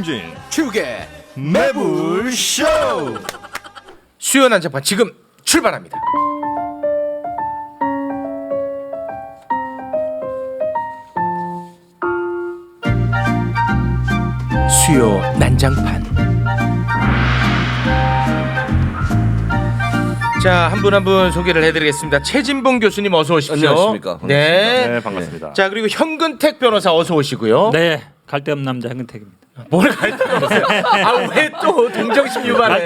정영진 축의 매불쇼. 수요 난장판 지금 출발합니다. 수요 난장판. 자, 한 분 한 분 소개를 해드리겠습니다. 최진봉 교수님 어서 오십시오. 안녕하십니까. 네. 네, 반갑습니다. 자, 그리고 현근택 변호사 어서 오시고요. 네, 갈데없는 남자 현근택입니다. 뭘 갈 데가 없어요. 아, 왜 또 동정심 유발해?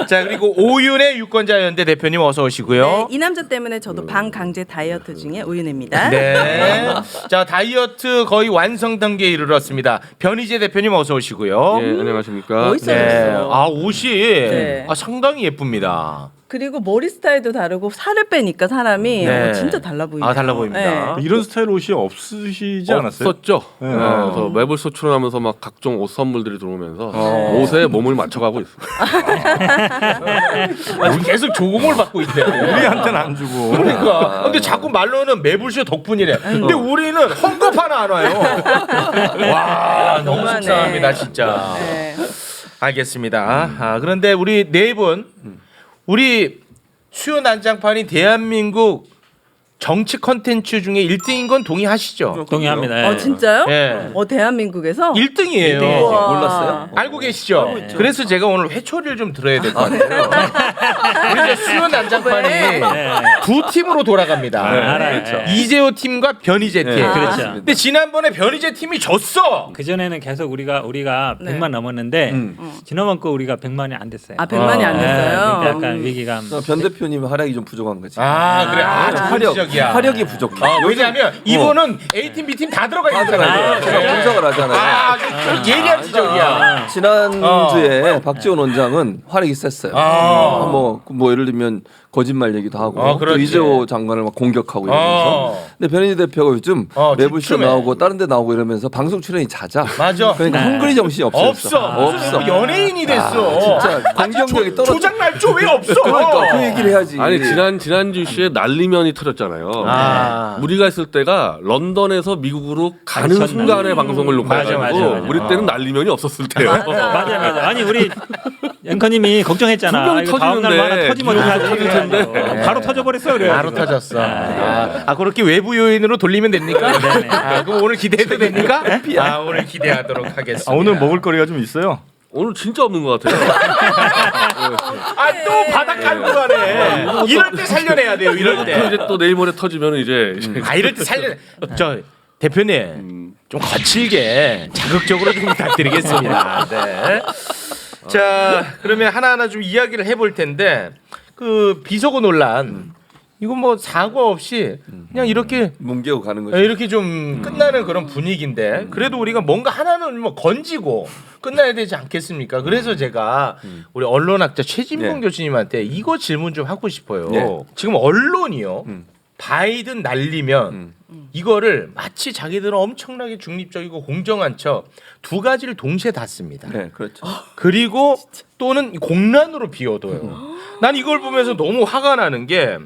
자, 그리고 오윤의 유권자연대 대표님 어서 오시고요. 네, 이 남자 때문에 저도 반강제 다이어트 중에 오윤혜입니다. 네. 자, 다이어트 거의 완성 단계에 이르렀습니다. 변희재 대표님 어서 오시고요. 예, 안녕하십니까. 멋있어졌어. 네. 아, 옷이 네. 상당히 예쁩니다. 그리고 머리 스타일도 다르고 살을 빼니까 사람이 네. 진짜 달라 보입니다. 아, 달라 보입니다. 이런 스타일 옷이 없으시지 않았어요? 없었죠. 네. 그래서 매불쇼 출연하면서 막 각종 옷 선물들이 들어오면서 옷에 몸을 맞춰가고 있습니다. 우리 계속 조공을 받고 있대요. 우리한테는 안 주고. 그러니까. 근데 자꾸 말로는 매불쇼 덕분이래. 근데 우리는 헝겊 하나 안 와요. 와, 너무 너무하네. 속상합니다, 진짜. 네. 알겠습니다. 아, 그런데 우리 네 분, 우리 수요 난장판이 대한민국 정치 컨텐츠 중에 1등인 건 동의하시죠? 동의합니다. 예. 진짜요? 예. 대한민국에서 1등이에요. 우와. 몰랐어요? 알고 계시죠? 그래서 제가 오늘 회초리를 좀 들어야 될 것 같아요. 우리 이제 수요 난장판이 두 팀으로 돌아갑니다. 알아요. 그렇죠. 예. 이재호 팀과 변희재 팀. 그렇죠. 근데 지난번에 변희재 팀이 졌어. 그 전에는 계속 우리가 네. 100만 넘었는데 지난번 거 우리가 100만이 안 됐어요. 아 100만이 안 됐어요. 그러니까 약간 위기감. 변 대표님 활약이 좀 부족한 거지. 아, 그래. 아, 좋은 지적이야. 활약이 부족해. 왜냐하면 이분은 A팀, B팀 다 들어가 있잖아요. 제가 분석을 하잖아요. 아, 그 예리한 지적이야. 지난주에 박지원 원장은 활약이 셌어요. 아. 뭐 예를 들면 거짓말 얘기도 하고 또 그렇지. 이재호 장관을 막 공격하고 이러면서. 근데 변희재 대표가 요즘 매불쇼 주춤해. 나오고 다른 데 나오고 이러면서 방송 출연이 잦아. 맞아. 그러니까 헝그리 정신이 없어. 없어. 연예인이 됐어. 진짜 공격력이 떨어져. 조작 날조 왜 없어? 그러니까 그 얘기를 해야지. 아니 지난주 시에 난리면이 터졌잖아요. 아. 우리가 있을 때가 런던에서 미국으로 가는 전- 순간에 방송을 녹화해가지고 맞아. 우리 때는 난리면이 없었을 때요. 맞아요. 아니 우리 앵커님이 걱정했잖아. 분명히 이거 다음 날 터지는데. 하나 터지면 어떡하지? 터질 텐데. 바로 터져버렸어 그래. 바로 터졌어. 그렇게 외부 요인으로 돌리면 됩니까? 네네. 그럼 오늘 기대해도 됩니까? 오늘 기대하도록 하겠습니다. 오늘 먹을거리가 좀 있어요. 오늘 진짜 없는 것 같아요. 또 바닥 깔고 가네. 이럴 때 살려내야 돼요. 이럴 때. 이제 또 내일 모레 터지면 이제 이럴 때 살려. 저 대표님 좀 거칠게 자극적으로 좀 부탁드리겠습니다. 네. 자, 그러면 하나하나 좀 이야기를 해볼 텐데 그 비속어 논란 이거 뭐 사과 없이 그냥 이렇게 뭉개고 가는 거지. 이렇게 좀 끝나는 그런 분위기인데 그래도 우리가 뭔가 하나는 뭐 건지고 끝나야 되지 않겠습니까? 그래서 제가 우리 언론학자 최진봉 네. 교수님한테 이거 질문 좀 하고 싶어요. 네. 지금 언론이요. 바이든 날리면 이거를 마치 자기들은 엄청나게 중립적이고 공정한 척 두 가지를 동시에 닫습니다. 네, 그렇죠. 그리고 또는 공란으로 비워둬요. 난 이걸 보면서 너무 화가 나는 게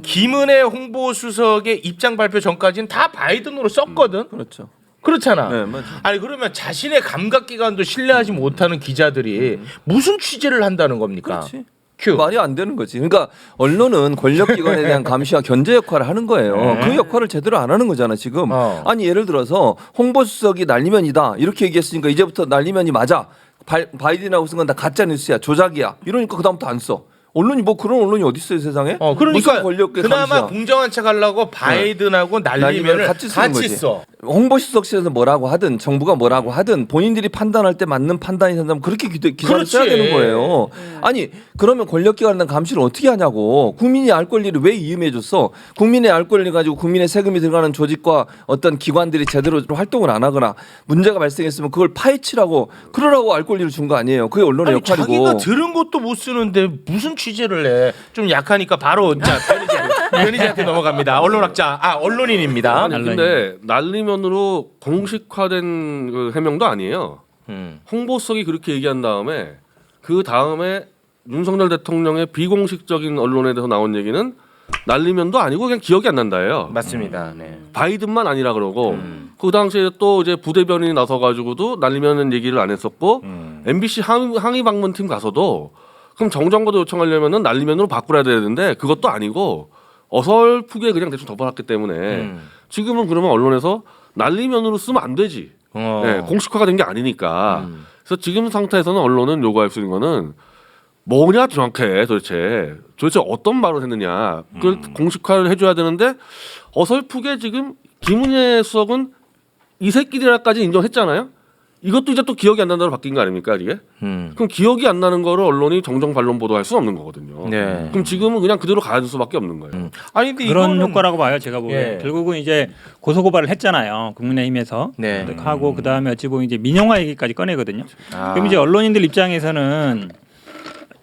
김은혜 홍보수석의 입장 발표 전까지는 다 바이든으로 썼거든. 그렇죠. 그렇잖아. 네, 맞아. 아니 그러면 자신의 감각기관도 신뢰하지 못하는 기자들이 무슨 취재를 한다는 겁니까? 그렇지. 큐. 말이 안 되는 거지. 그러니까 언론은 권력기관에 대한 감시와 견제 역할을 하는 거예요. 그 역할을 제대로 안 하는 거잖아 지금. 아니 예를 들어서 홍보수석이 날리면이다 이렇게 얘기했으니까 이제부터 날리면이 맞아. 바이든하고 쓴 건 다 가짜 뉴스야, 조작이야. 이러니까 그다음부터 안 써. 언론이 뭐 그런 언론이 어디 있어요 세상에? 그러니까 무슨 권력의 그나마 감시야. 공정한 척하려고 바이든하고 날리면을 같이 쓰는 같이 거지. 써. 홍보수석실에서 뭐라고 하든 정부가 뭐라고 하든 본인들이 판단할 때 맞는 판단이 된다면 그렇게 기사를 그렇지. 써야 되는 거예요. 아니 그러면 권력기관에 대한 감시를 어떻게 하냐고. 국민이 알 권리를 왜 이음해줬어. 국민의 알 권리를 가지고 국민의 세금이 들어가는 조직과 어떤 기관들이 제대로 활동을 안 하거나 문제가 발생했으면 그걸 파헤치라고 그러라고 알 권리를 준 거 아니에요. 그게 언론의 아니, 역할이고. 자기가 들은 것도 못 쓰는데 무슨 취재를 해? 좀 약하니까 바로 자 변희재한테 넘어갑니다. 언론학자, 언론인입니다. 아니 근데 난리면으로 공식화된 그 해명도 아니에요. 홍보수석이 그렇게 얘기한 다음에 그 다음에 윤석열 대통령의 비공식적인 언론에 대해서 나온 얘기는 날리면도 아니고 그냥 기억이 안 난다예요. 맞습니다. 네. 바이든만 아니라 그러고 그 당시에 또 이제 부대변인이 나서 가지고도 날리면은 얘기를 안 했었고 MBC 항의 방문팀 가서도 그럼 정정보도 요청하려면은 날리면으로 바꾸라 되는데 그것도 아니고 어설프게 그냥 대충 덮어놨기 때문에 지금은 그러면 언론에서 날리면으로 쓰면 안 되지. 네, 공식화가 된 게 아니니까. 그래서 지금 상태에서는 언론은 요구할 수 있는 거는 뭐냐 정확해 도대체 어떤 말을 했느냐 그걸 공식화를 해줘야 되는데 어설프게 지금 김은혜 수석은 이 새끼들까지 인정했잖아요. 이것도 이제 또 기억이 안 난다로 바뀐 거 아닙니까 이게? 그럼 기억이 안 나는 거를 언론이 정정 반론 보도할 수 없는 거거든요. 네. 그럼 지금은 그냥 그대로 가야 될 수밖에 없는 거예요. 아니 근데 그런 이거는 효과라고 봐요. 제가 보기에 예. 결국은 이제 고소고발을 했잖아요. 국민의힘에서 네. 하고 그 다음에 어찌 보면 이제 민영화 얘기까지 꺼내거든요. 아. 그럼 이제 언론인들 입장에서는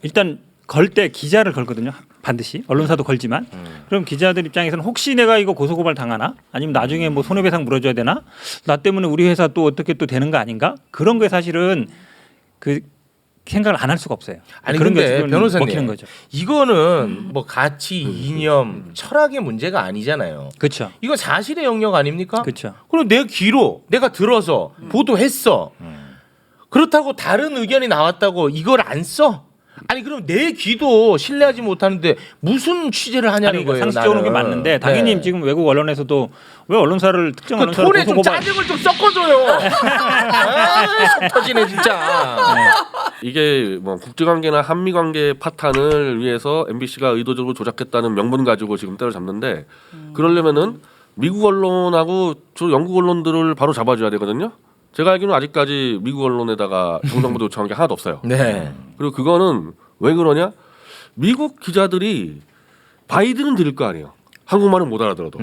일단 걸 때 기자를 걸거든요. 반드시 언론사도 걸지만 그럼 기자들 입장에서는 혹시 내가 이거 고소고발 당하나 아니면 나중에 뭐 손해배상 물어줘야 되나 나 때문에 우리 회사 또 어떻게 또 되는 거 아닌가 그런 게 사실은 그 생각을 안 할 수가 없어요. 아니 그런 게 근데 어떻게 보면 변호사님 먹히는 거죠. 이거는 뭐 가치, 이념, 철학의 문제가 아니잖아요. 그렇죠. 이건 사실의 영역 아닙니까? 그렇죠. 그럼 내 귀로 내가 들어서 보도했어. 그렇다고 다른 의견이 나왔다고 이걸 안 써? 아니 그럼 내 귀도 신뢰하지 못하는데 무슨 취재를 하냐는 아니, 거예요. 상식적으로 게 나는. 맞는데 당연히 네. 지금 외국 언론에서도 왜 언론사를 특정 그 언론사를 톤에 좀 고소고발 짜증을 좀 섞어줘요. 아, 속 터지네 진짜. 이게 뭐 국제관계나 한미관계 파탄을 위해서 MBC가 의도적으로 조작했다는 명분 가지고 지금 때려잡는데 그러려면은 미국 언론하고 저 영국 언론들을 바로 잡아줘야 되거든요. 제가 알기로는 아직까지 미국 언론에다가 정정보도 요청한 게 하나도 없어요. 네. 그리고 그거는 왜 그러냐? 미국 기자들이 바이든은 들을 거 아니에요. 한국말은 못 알아들어도.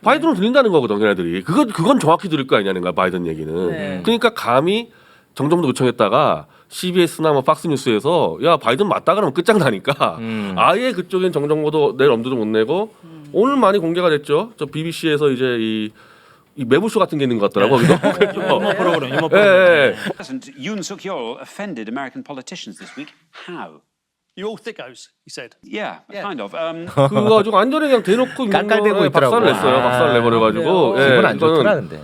바이든은 들린다는 거거든, 걔네들이. 그건 정확히 들을 거 아니냐는 거야, 바이든 얘기는. 네. 그러니까 감히 정정보도 요청했다가 CBS나 뭐 팍스뉴스에서 야 바이든 맞다 그러면 끝장나니까 아예 그쪽엔 정정보도 낼 엄두도 못 내고 오늘 많이 공개가 됐죠. 저 BBC에서 이제 이 매부쇼 같은 게 있는 것 같더라고. 유머 프로그램, 유머 프로그램. 예. President Yoon Suk-yeol offended American politicians this week. How? You all thickos, he said. Yeah, kind of. 그거 가지고 완전히 그냥 대놓고 깔깔대고 민주당에 있더라고. 박살을 냈어요. 박살을 내버려가지고 기분 안 이거는 좋더라는데.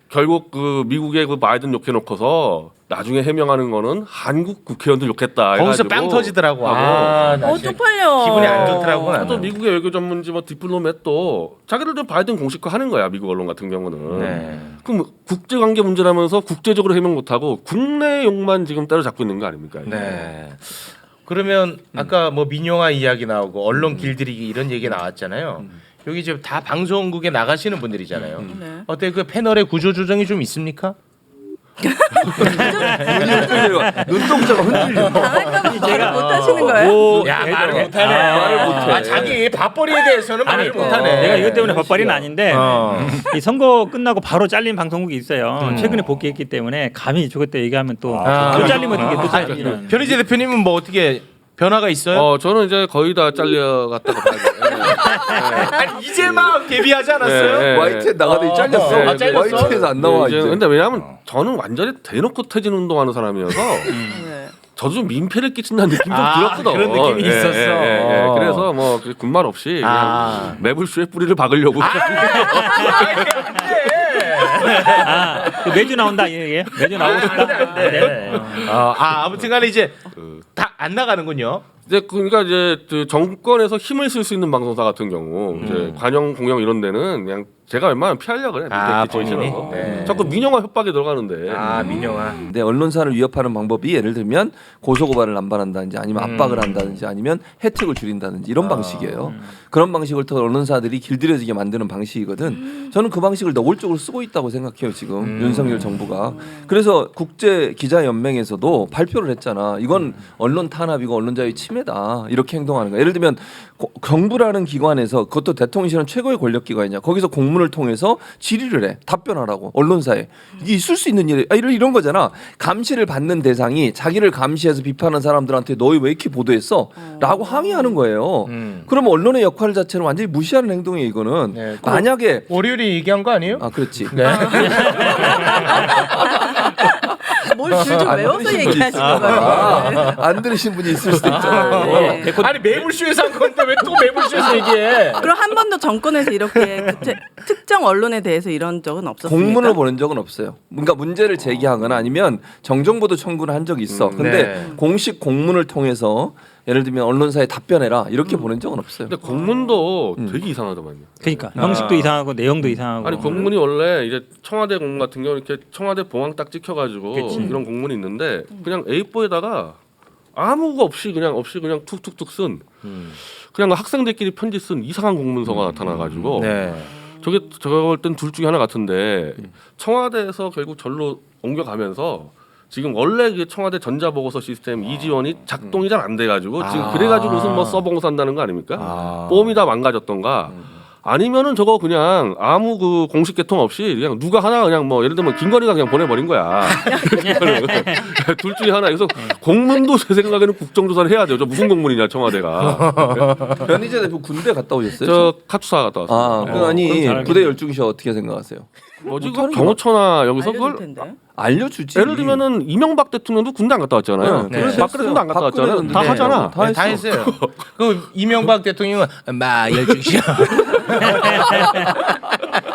결국 그 미국의 그 바이든 욕해놓고서 나중에 해명하는 거는 한국 국회의원들 욕했다. 거기서 해가지고 빵 터지더라고. 하고. 아, 나 진짜 쪽팔려. 기분이 안 좋더라고. 또 나는. 미국의 외교 전문지 뭐 디플로맷 또 자기들도 바이든 공식화하는 거야 미국 언론 같은 경우는. 네. 그럼 국제관계 문제라면서 국제적으로 해명 못하고 국내 욕만 지금 따로잡고 있는 거 아닙니까? 이게? 네. 그러면 아까 뭐 민영화 이야기 나오고 언론 길들이기 이런 얘기 나왔잖아요. 여기 지금 다 방송국에 나가시는 분들이잖아요. 네. 어때 그 패널의 구조 조정이 좀 있습니까? 눈동자가 흔들려. 당할까봐 말을 못 하시는 거예요? 야 예를 말을 들어. 못하네. 말을 못해. 아, 자기 밥벌이에 대해서는 말을 못하네. 내가 이것 때문에 밥벌이는 아닌데 어. 이 선거 끝나고 바로 잘린 방송국이 있어요. 최근에 복귀했기 때문에 감히 저것 때 얘기하면 또 잘리면 이게 또 잘리는. 변희재 대표님은 뭐 어떻게 변화가 있어요? 저는 이제 거의 다 잘려갔다고 봐야죠. 아니 이제 막 데뷔하지 않았어요? 네. YTN 나가더니 잘렸어. 아, 잘렸어? YTN에서 안 나와 이제. 근데 왜냐하면 저는 완전히 대놓고 퇴진 운동하는 사람이어서 네. 저도 좀 민폐를 끼친다는 느낌 좀 아, 들었거든. 그런 느낌이 있었어. 그래서 뭐 군말 없이 그냥 매불쇼에 뿌리를 박으려고. 그 매주 나온다 이게 매주 나오고 싶다. 네. 아무튼간에 이제 다 안 나가는군요. 이제 그러니까 이제 그 정권에서 힘을 쓸 수 있는 방송사 같은 경우 이제 관영 공영 이런 데는 그냥 제가 웬만하면 피하려 그래. 본인이? 서 네. 자꾸 민영화 협박에 들어가는데. 민영화. 근데 언론사를 위협하는 방법이 예를 들면 고소고발을 남발한다든지 아니면 압박을 한다든지 아니면 혜택을 줄인다든지 이런 방식이에요. 그런 방식을 통해 언론사들이 길들여지게 만드는 방식이거든. 저는 그 방식을 노골적으로 쓰고 있다고 생각해요 지금 윤석열 정부가. 그래서 국제기자연맹에서도 발표를 했잖아. 이건 언론 탄압이고 언론자유의 침해다. 이렇게 행동하는 거야. 예를 들면 정부라는 기관에서 그것도 대통령실은 최고의 권력기관이냐. 거기서 공문을 통해서 질의를 해. 답변하라고. 언론사에. 이게 있을 수 있는 일이 이런 거잖아. 감시를 받는 대상이 자기를 감시해서 비판하는 사람들한테 너희 왜 이렇게 보도했어? 라고 항의하는 거예요. 그러면 언론의 역할 자체를 완전히 무시하는 행동이에요 이거는. 네, 만약에 월요일에 얘기한 거 아니에요? 아 그렇지. 뭘 줄 좀 외워서 얘기하시는 거예요. 안 들으신 분이 있을 수도 있잖아요. 네. 아니 매불쇼에서 한 건데 왜 또 매불쇼에서 얘기해? 그럼 한 번도 정권에서 이렇게 특정 언론에 대해서 이런 적은 없었습니까? 공문을 보낸 적은 없어요. 뭔가 문제를 제기하거나 아니면 정정보도 청구를 한 적이 있어. 근데 네. 공식 공문을 통해서 예를 들면 언론사에 답변해라 이렇게 보낸 적은 없어요. 근데 공문도 되게 이상하더만요. 그러니까 형식도 이상하고 내용도 이상하고. 아니 공문이 원래 이제 청와대 공문 같은 경우 이렇게 청와대 봉황 딱 찍혀가지고 이런 공문이 있는데 그냥 A4에다가 아무거 없이 그냥 툭툭툭 쓴 그냥 학생들끼리 편지 쓴 이상한 공문서가 나타나가지고 네. 저게 제가 볼 땐 둘 중에 하나 같은데 청와대에서 결국 절로 옮겨가면서 지금 원래 그 청와대 전자보고서 시스템 이지원이 작동이 잘 안 돼가지고 지금 그래가지고 무슨 뭐 써보고서 한다는 거 아닙니까? 뽐이 다 망가졌던가 아니면은 저거 그냥 아무 그 공식 개통 없이 그냥 누가 하나 그냥 뭐 예를 들면 김건희가 그냥 보내버린 거야. 둘 중에 하나. 그래서 공문도 제 생각에는 국정조사를 해야 돼요. 저 무슨 공문이냐 청와대가. 변희재 대표 군대 갔다 오셨어요? 저 카투사 갔다 왔어요. 아니 부대 열중시 어떻게 생각하세요? 뭐지 그 경호처나 여기서 알려줄 그걸 텐데. 알려주지. 예를 들면은 이명박 대통령도 군대 안 갔다 왔잖아요. 네. 박근혜도 안 갔다 왔잖아요. 박근혜는 다 네. 하잖아. 다 다 했어. 했어요. 그 이명박 대통령은 마 12시야.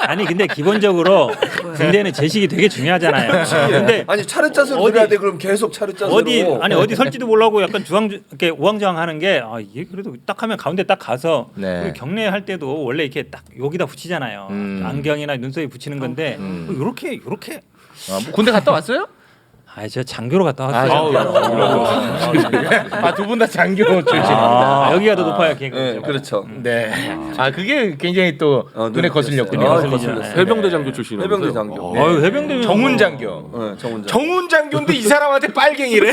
아니 근데 기본적으로 군대는 제식이 되게 중요하잖아요. 근데 아니 차례짜서로 어디- 들어야 돼. 그럼 계속 차례짜서로. 어디 설지도 몰라고 약간 이렇게 우왕좌왕하는 게 이게 그래도 딱 하면 가운데 딱 가서 네. 우리 경례할 때도 원래 이렇게 딱 여기다 붙이잖아요. 안경이나 눈썹에 붙이는 건데 요렇게 뭐 군대 갔다 왔어요? 저 장교로 갔다 왔어요. 두 분 다 장교 출신. 여기가 더 높아요, 걔가. 네, 그렇죠. 네. 그게 굉장히 또 눈에 거슬렸군요. 거슬렸어요. 해병대 장교 출신이라서. 해병대 장교. 해병대면 정훈 장교. 네, 정훈 장교. 정훈 장교인데 이 사람한테 빨갱이래.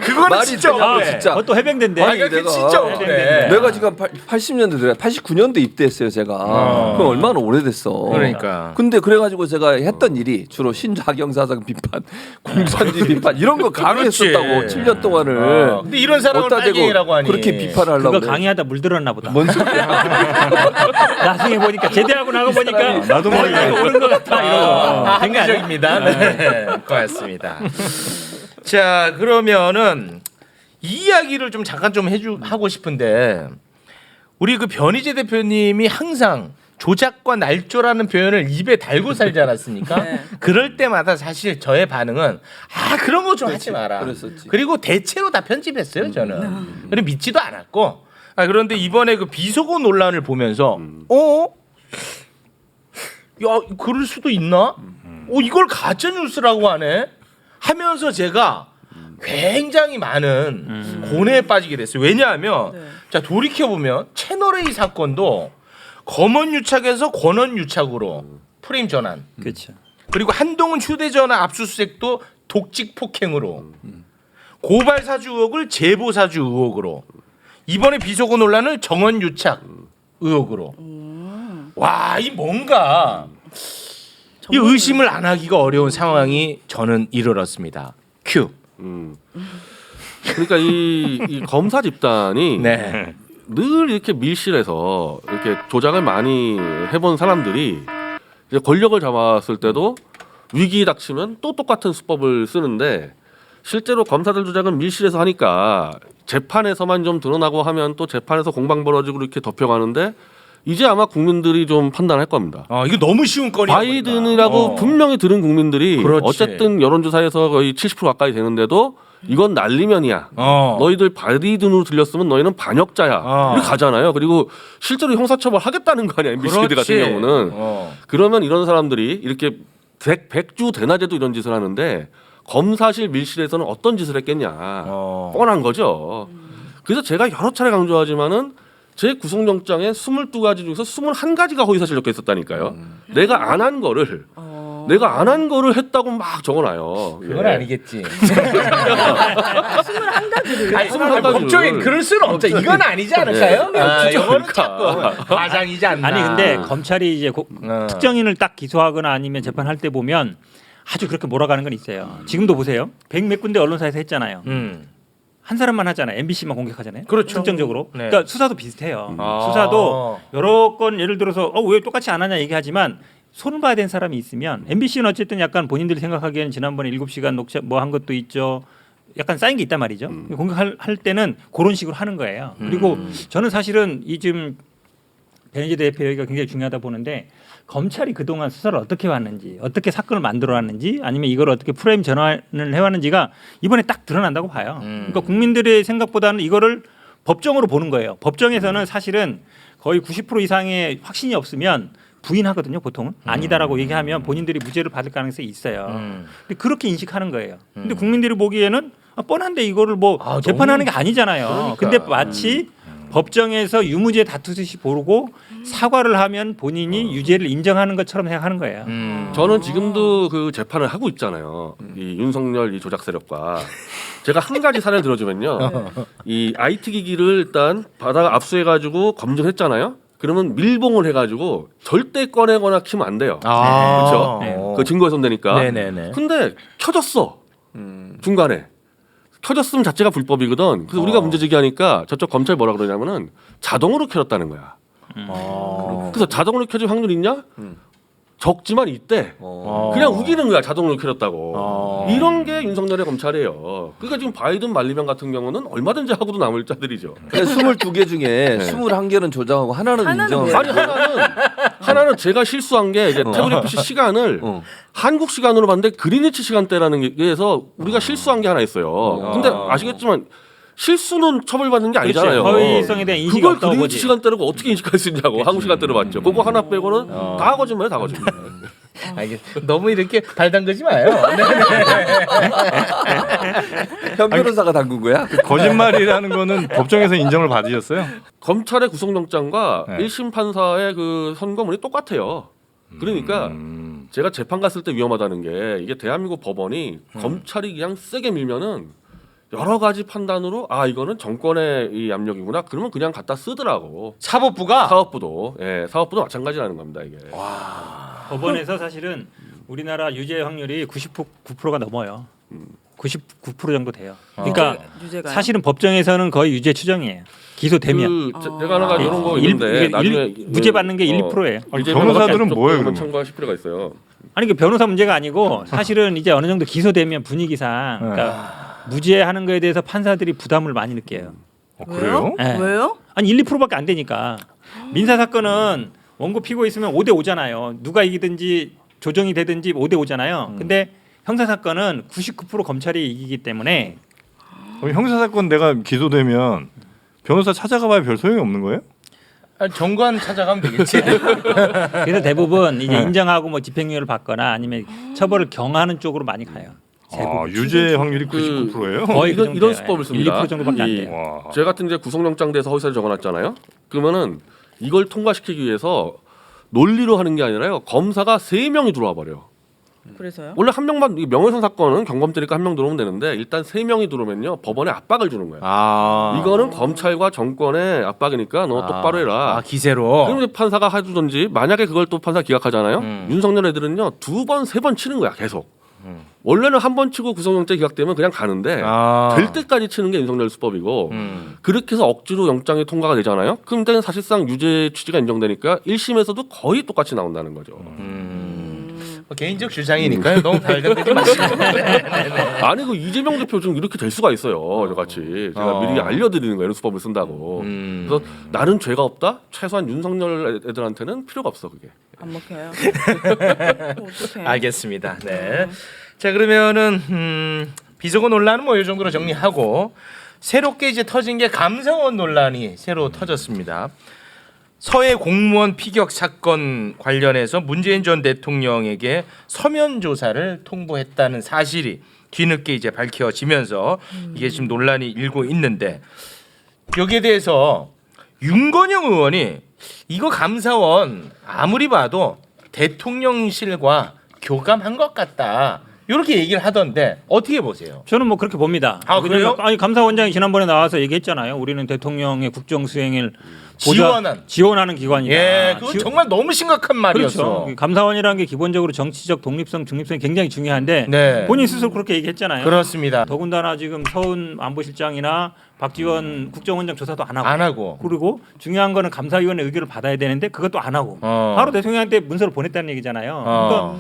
그거는 말이 진짜 되냐고, 억울해. 진짜. 그것도 해병대인데. 아니, 그게 내가- 진짜 억울해. 내가 지금 80년대 들어 89년대 입대했어요 제가. 그럼 얼마나 오래됐어. 그러니까. 근데 그래가지고 제가 했던 일이 주로 신자경사상 비판, 공산주의 비판 이런 거 강의했었다고 그렇지. 7년 동안을. 근데 이런 사람을 어디다 대고 빨갱이라고 하니. 그렇게 비판을 하려고. 그거 그래. 강의하다 물들었나 보다. 뭔 소리야? 나중에 보니까 제대하고 나가 보니까 나도 모르게 오른 것 같아 이러고. 합리적입니다. 네, 고맙습니다. 자, 그러면은 이 이야기를 좀 잠깐 좀 하고 싶은데 우리 그 변희재 대표님이 항상 조작과 날조라는 표현을 입에 달고 살지 않았습니까? 네. 그럴 때마다 사실 저의 반응은 그런 거 좀 하지 마라. 그랬었지. 그리고 대체로 다 편집했어요 저는. 그리고 믿지도 않았고. 그런데 이번에 그 비속어 논란을 보면서 야 그럴 수도 있나? 이걸 가짜 뉴스라고 하네? 하면서 제가 굉장히 많은 고뇌에 빠지게 됐어요. 왜냐하면 자 돌이켜 보면 채널 A 사건도 검언 유착에서 권언 유착으로 프레임 전환. 그렇죠. 그리고 한동훈 휴대전화 압수수색도 독직 폭행으로 고발 사주 의혹을 제보 사주 의혹으로 이번에 비속어 논란을 정언 유착 의혹으로 와 이 뭔가 이 의심을 안 하기가 어려운 상황이 저는 일어났습니다. 큐. 그러니까 이 검사 집단이 네. 늘 이렇게 밀실에서 이렇게 조작을 많이 해본 사람들이 이제 권력을 잡았을 때도 위기 닥치면 또 똑같은 수법을 쓰는데 실제로 검사들 조작은 밀실에서 하니까 재판에서만 좀 드러나고 하면 또 재판에서 공방 벌어지고 이렇게 덮여가는데 이제 아마 국민들이 좀 판단할 겁니다. 이거 너무 쉬운 건이야. 바이든이라고 분명히 들은 국민들이 그렇지. 어쨌든 여론조사에서 거의 70% 가까이 되는데도 이건 날리면이야. 너희들 바이든으로 들렸으면 너희는 반역자야. 이렇게 가잖아요. 그리고 실제로 형사처벌 하겠다는 거 아니야. MBC 그렇지. 같은 경우는. 그러면 이런 사람들이 이렇게 백주 대낮에도 이런 짓을 하는데 검사실 밀실에서는 어떤 짓을 했겠냐. 뻔한 거죠. 그래서 제가 여러 차례 강조하지만은 제 구속영장에 22가지 중에서 21가지가 허위사실 적혀 있었다니까요. 내가 안 한 거를 내가 안 한 거를 했다고 막 적어놔요. 그건 예. 아니겠지. 21가지를. 아니, 21가지를. 법조인 그럴 수는 없죠. 이건 아니지 않을까요? 이거는 자꾸 과장이지 않나. 아니 근데 검찰이 이제 특정인을 딱 기소하거나 아니면 재판할 때 보면 아주 그렇게 몰아가는 건 있어요. 지금도 보세요. 100몇 군데 언론사에서 했잖아요. 한 사람만 하잖아요. MBC만 공격하잖아요. 그렇죠. 특정적으로. 네. 그러니까 수사도 비슷해요. 수사도 여러 건 예를 들어서 왜 똑같이 안 하냐 얘기하지만 손을 봐야 되는 사람이 있으면 MBC는 어쨌든 약간 본인들이 생각하기에는 지난번에 7시간 녹취 뭐 한 것도 있죠. 약간 쌓인 게 있단 말이죠. 공격할 때는 그런 식으로 하는 거예요. 그리고 저는 사실은 이 지금 변희재 대표 얘기가 굉장히 중요하다 보는데 검찰이 그동안 수사를 어떻게 왔는지 어떻게 사건을 만들어왔는지 아니면 이걸 어떻게 프레임 전환을 해왔는지가 이번에 딱 드러난다고 봐요. 그러니까 국민들의 생각보다는 이거를 법정으로 보는 거예요. 법정에서는 사실은 거의 90% 이상의 확신이 없으면 부인하거든요. 보통은 아니다라고 얘기하면 본인들이 무죄를 받을 가능성이 있어요. 근데 그렇게 인식하는 거예요. 근데 국민들이 보기에는 뻔한데 이거를 뭐 재판하는 게 아니잖아요. 근데 마치 법정에서 유무죄 다투듯이 보고 사과를 하면 본인이 유죄를 인정하는 것처럼 생각하는 거예요. 저는 지금도 그 재판을 하고 있잖아요. 이 윤석열 이 조작 세력과 제가 한 가지 사례를 들어주면요. 이 IT 기기를 일단 받아 압수해가지고 검증했잖아요. 그러면 밀봉을 해가지고 절대 꺼내거나 키면 안 돼요. 그렇죠? 네. 그 증거에 손대니까. 네네네. 근데 켜졌어. 중간에. 켜졌으면 자체가 불법이거든. 그래서 우리가 문제 제기하니까 저쪽 검찰이 뭐라 그러냐면은 자동으로 켜졌다는 거야. 그래서 자동으로 켜질 확률이 있냐? 적지만 있대. 그냥 우기는 거야. 자동으로 켜졌다고. 이런 게 윤석열의 검찰이에요. 그러니까 지금 바이든 말리병 같은 경우는 얼마든지 하고도 남을 자들이죠. 22개 중에 21개는 조작하고 하나는 인정. 왜? 아니 하나는 제가 실수한 게 이제 태블릿 PC 시간을 한국 시간으로 봤는데 그리니치 시간대라는 게에서 우리가 실수한 게 하나 있어요. 근데 아시겠지만 실수는 처벌받는 게 아니잖아요. 허위성에 대한 인식이 그걸 없다고 그리니치 보지. 시간대라고 어떻게 인식할 수 있냐고. 한국 시간대로 봤죠. 그거 하나 빼고는 다 거짓말이에요. 다 거짓말. 알겠습니다. 너무 이렇게 발 담그지 마요. 현 변호사가 담근 거야? 거짓말이라는 거는 법정에서 인정을 받으셨어요? 검찰의 구속영장과 네. 1심 판사의 그 선고문이 똑같아요. 그러니까 제가 재판 갔을 때 위험하다는 게 이게 대한민국 법원이 검찰이 그냥 세게 밀면은 여러 가지 판단으로 아 이거는 정권의 이 압력이구나. 그러면 그냥 갖다 쓰더라고. 사법부가 사법부도 사법부도 마찬가지라는 겁니다 이게. 법원에서 사실은 우리나라 유죄 확률이 99%가 넘어요. 99% 정도 돼요. 그러니까 유죄가요? 사실은 법정에서는 거의 유죄 추정이에요. 기소되면. 제가 하나가 이런 거 있는데 나중에 무죄 받는 게 1, 2%예요. 변호사들은 뭐예요, 그러면? 참고하실 필요가 있어요. 아니 그 변호사 문제가 아니고 사실은 이제 어느 정도 기소되면 분위기상 그러니까 무죄하는 거에 대해서 판사들이 부담을 많이 느껴요. 그래요? 네. 왜요? 아니 1, 2%밖에 안 되니까. 민사 사건은 원고 피고 있으면 5대 5잖아요. 누가 이기든지 조정이 되든지 5대 5잖아요. 근데 형사 사건은 99% 검찰이 이기기 때문에 그럼 형사사건 내가 기소되면 변호사 찾아가봐야 별 소용이 없는 거예요? 정관 찾아가면 되겠지. 그래서 대부분 이제 인정하고 뭐 집행유예를 받거나 아니면 처벌을 경하는 쪽으로 많이 가요. 유죄 확률이 99%예요? 거의 그 이런 정도예요. 수법을 1, 씁니다. 2% 정도밖에 안 이- 돼요. 와. 제 같은 이제 구속영장대에서 허위사실 적어놨잖아요. 그러면은 이걸 통과시키기 위해서 논리로 하는 게 아니라요. 검사가 3명이 들어와 버려요. 그래서요? 원래 한 명만 이 명예훼손 사건은 경범죄니까 한 명 들어오면 되는데 일단 3명이 들어오면요 법원에 압박을 주는 거예요. 이거는 검찰과 정권의 압박이니까 너 똑바로 해라. 기세로. 그럼 이제 판사가 하든지 만약에 그걸 또 판사 기각하잖아요. 윤석열 애들은요 2번, 3번 치는 거야 계속. 원래는 한 번 치고 구속영장 기각되면 그냥 가는데 될 때까지 치는 게 윤석열 수법이고 그렇게 해서 억지로 영장이 통과가 되잖아요. 그럼 일단 사실상 유죄 취지가 인정되니까 1심에서도 거의 똑같이 나온다는 거죠. 개인적 주장이니까요. 너무 발 담그지 마시고. 아니 그 이재명 대표 좀 이렇게 될 수가 있어요. 저같이 제가 미리 알려드리는 거예요. 이런 수법을 쓴다고. 그래서 나는 죄가 없다. 최소한 윤석열 애들한테는 필요가 없어 그게. 안 먹혀요. 어떡해. 알겠습니다. 네. 자 그러면은 비속어 논란은 뭐 이 정도로 정리하고 새롭게 이제 터진 게 감사원 논란이 새로 터졌습니다. 서해 공무원 피격 사건 관련해서 문재인 전 대통령에게 서면 조사를 통보했다는 사실이 뒤늦게 이제 밝혀지면서 이게 지금 논란이 일고 있는데 여기에 대해서 윤건영 의원이 이거 감사원 아무리 봐도 대통령실과 교감한 것 같다 이렇게 얘기를 하던데 어떻게 보세요? 저는 뭐 그렇게 봅니다. 아, 그래요? 아니 감사원장이 지난번에 나와서 얘기했잖아요. 우리는 대통령의 국정 수행을 지원하는 기관이다. 예, 그건 정말 너무 심각한 말이었어. 그렇죠. 감사원이라는 게 기본적으로 정치적 독립성, 중립성이 굉장히 중요한데 네. 본인 스스로 그렇게 얘기했잖아요. 그렇습니다. 더군다나 지금 서훈 안보실장이나 박지원 국정원장 조사도 안 하고. 안 하고. 그리고 중요한 거는 감사위원회 의견을 받아야 되는데 그것도 안 하고. 바로 대통령한테 문서를 보냈다는 얘기잖아요. 그러니까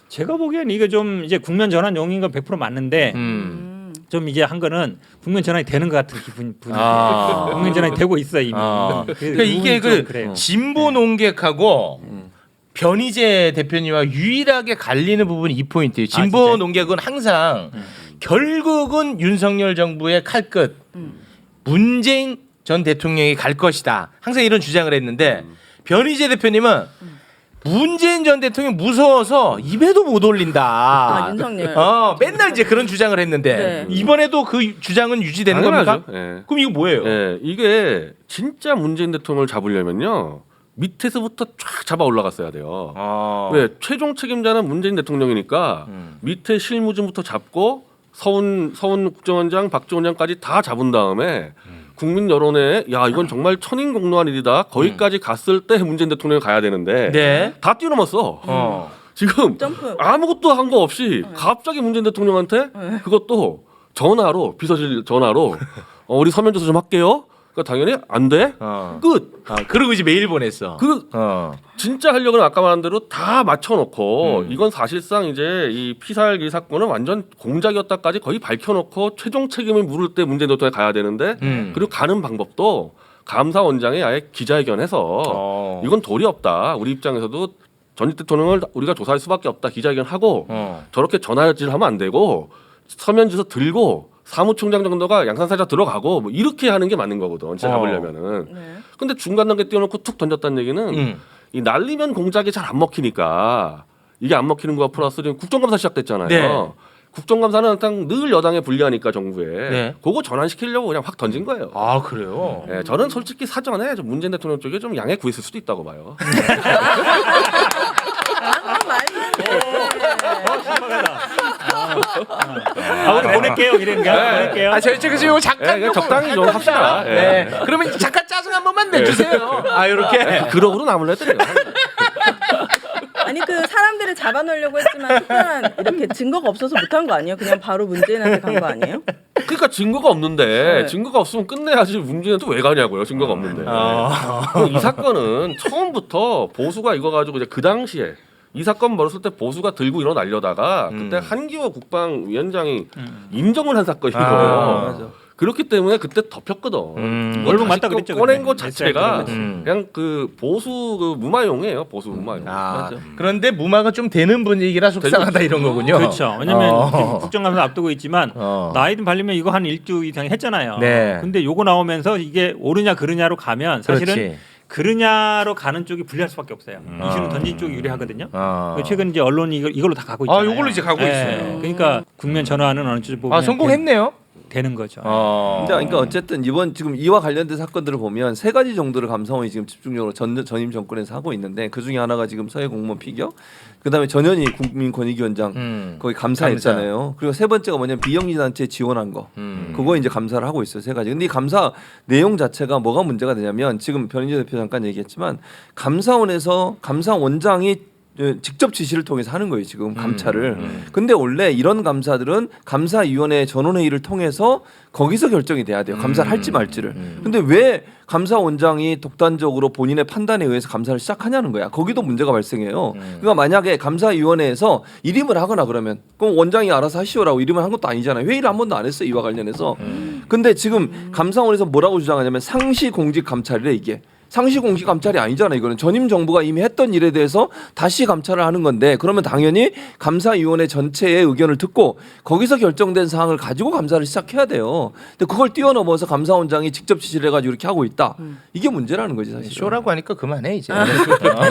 제가 보기엔 이게 좀 이제 국면 전환 용인 건 100% 맞는데 좀 이제 한 거는 국면 전환이 되는 것 같은 분위기. 국면 전환이 되고 있어 이미. 그러니까 이게 그 진보 농객하고 변희재 대표님과 유일하게 갈리는 부분이 이 포인트예요. 진보 농객은 항상 결국은 윤석열 정부의 칼끝 문재인 전 대통령이 갈 것이다. 항상 이런 주장을 했는데 변희재 대표님은 문재인 전 대통령 무서워서 입에도 못 올린다. 아, 윤석열. 맨날 이제 그런 주장을 했는데 네. 이번에도 그 주장은 유지되는 겁니까? 예. 그럼 이거 뭐예요? 예, 이게 진짜 문재인 대통령을 잡으려면요 밑에서부터 쫙 잡아 올라갔어야 돼요. 왜 최종 책임자는 문재인 대통령이니까 밑에 실무진부터 잡고 서훈 국정원장, 박지원장까지 다 잡은 다음에 국민 여론에 야 이건 정말 천인공노한 일이다. 거기까지 갔을 때 문재인 대통령이 가야 되는데 네. 다 뛰어넘었어. 지금 점프. 아무것도 한 거 없이 갑자기 문재인 대통령한테 그것도 전화로 비서실 전화로 우리 서면 조사 좀 할게요. 그러니까 당연히 안 돼. 끝. 그리고 이제 메일 보냈어. 진짜 하려고는 아까 말한 대로 다 맞춰놓고 이건 사실상 이제 이 피살기 사건은 완전 공작이었다까지 거의 밝혀놓고 최종 책임을 물을 때 문재인 대통령이 가야 되는데 그리고 가는 방법도 감사원장이 아예 기자회견해서 이건 도리 없다. 우리 입장에서도 전 대통령을 우리가 조사할 수밖에 없다. 기자회견하고 저렇게 전화질을 하면 안 되고 서면지서 들고 사무총장 정도가 양산사자 들어가고 뭐 이렇게 하는 게 맞는 거거든. 진짜 잡으려면은. 네. 근데 중간 단계 띄워놓고 툭 던졌다는 얘기는 이 날리면 공작이 잘 안 먹히니까 이게 안 먹히는 거와 플러스 지금 국정감사 시작됐잖아요. 네. 국정감사는 항상 늘 여당에 불리하니까 정부에 네. 그거 전환시키려고 그냥 확 던진 거예요. 아 그래요? 예, 저는 솔직히 사전에 좀 문재인 대통령 쪽에 좀 양해 구했을 수도 있다고 봐요. 우리 보낼게요 이랬는가? 보낼게요. 저희 지금 잠깐 네, 적당히 좀 합시다. 네. 그러면 잠깐 짜증 한 번만 내주세요. 이렇게. 그러고로 남을 해드려요. 아니 그 사람들을 잡아놓으려고 했지만 특별한 이렇게 증거가 없어서 못한 거 아니에요? 그냥 바로 문재인한테 간 거 아니에요? 그러니까 증거가 없는데 증거가 없으면 끝내야지 문재인은 또 왜 가냐고요. 증거가 없는데. 이 사건은 처음부터 보수가 이거 가지고 이제 그 당시에 이 사건 벌었을 때 보수가 들고 일어나려다가 그때 한기호 국방위원장이 인정을 한 사건인 거예요. 그렇기 때문에 그때 덮였거든. 얼마 맞다 그랬죠. 꺼낸 것 그때. 자체가 그냥 그 보수 그 무마용이에요. 보수 무마용. 그런데 무마가 좀 되는 분위기라 속상하다 이런 거군요. 그렇죠. 왜냐면 지금 국정감사 앞두고 있지만 나이든 발리면 이거 한 일주 이상 했잖아요. 네. 근데 요거 나오면서 이게 옳으냐 그르냐로 가면 사실은 그렇지. 그르냐로 가는 쪽이 불리할 수밖에 없어요. 이슈는 던진 쪽이 유리하거든요. 최근 이제 언론이 이걸로 다 가고 있잖아요. 이걸로 이제 가고 있어요. 그러니까 국면 전환은 어느 쪽 보면 성공했네요. 되는 거죠. 그러니까 어쨌든 이번 지금 이와 관련된 사건들을 보면 세 가지 정도를 감사원이 지금 집중적으로 전임 정권에서 하고 있는데 그 중에 하나가 지금 서해 공무원 피격, 그다음에 전현희 국민권익위원장 거기 감사했잖아요. 그리고 세 번째가 뭐냐면 비영리 단체 지원한 거, 그거 이제 감사를 하고 있어요. 세 가지. 근데 이 감사 내용 자체가 뭐가 문제가 되냐면 지금 변희재 대표 잠깐 얘기했지만 감사원에서 감사원장이 직접 지시를 통해서 하는 거예요 지금 감찰을. 근데 원래 이런 감사들은 감사위원회 전원회의를 통해서 거기서 결정이 돼야 돼요. 감사를 할지 말지를. 근데 왜 감사원장이 독단적으로 본인의 판단에 의해서 감사를 시작하냐는 거야. 거기도 문제가 발생해요. 그러니까 만약에 감사위원회에서 일임을 하거나 그러면 그럼 원장이 알아서 하시오라고 일임을 한 것도 아니잖아요. 회의를 한 번도 안 했어요 이와 관련해서. 근데 지금 감사원에서 뭐라고 주장하냐면 상시 공직 감찰이래 이게. 상시 공식 감찰이 아니잖아요. 이거는 전임 정부가 이미 했던 일에 대해서 다시 감찰을 하는 건데 그러면 당연히 감사위원회 전체의 의견을 듣고 거기서 결정된 사항을 가지고 감사를 시작해야 돼요. 근데 그걸 뛰어넘어서 감사원장이 직접 지시를 해가지고 이렇게 하고 있다. 이게 문제라는 거지 사실. 쇼라고 하니까 그만해 이제. 그러니까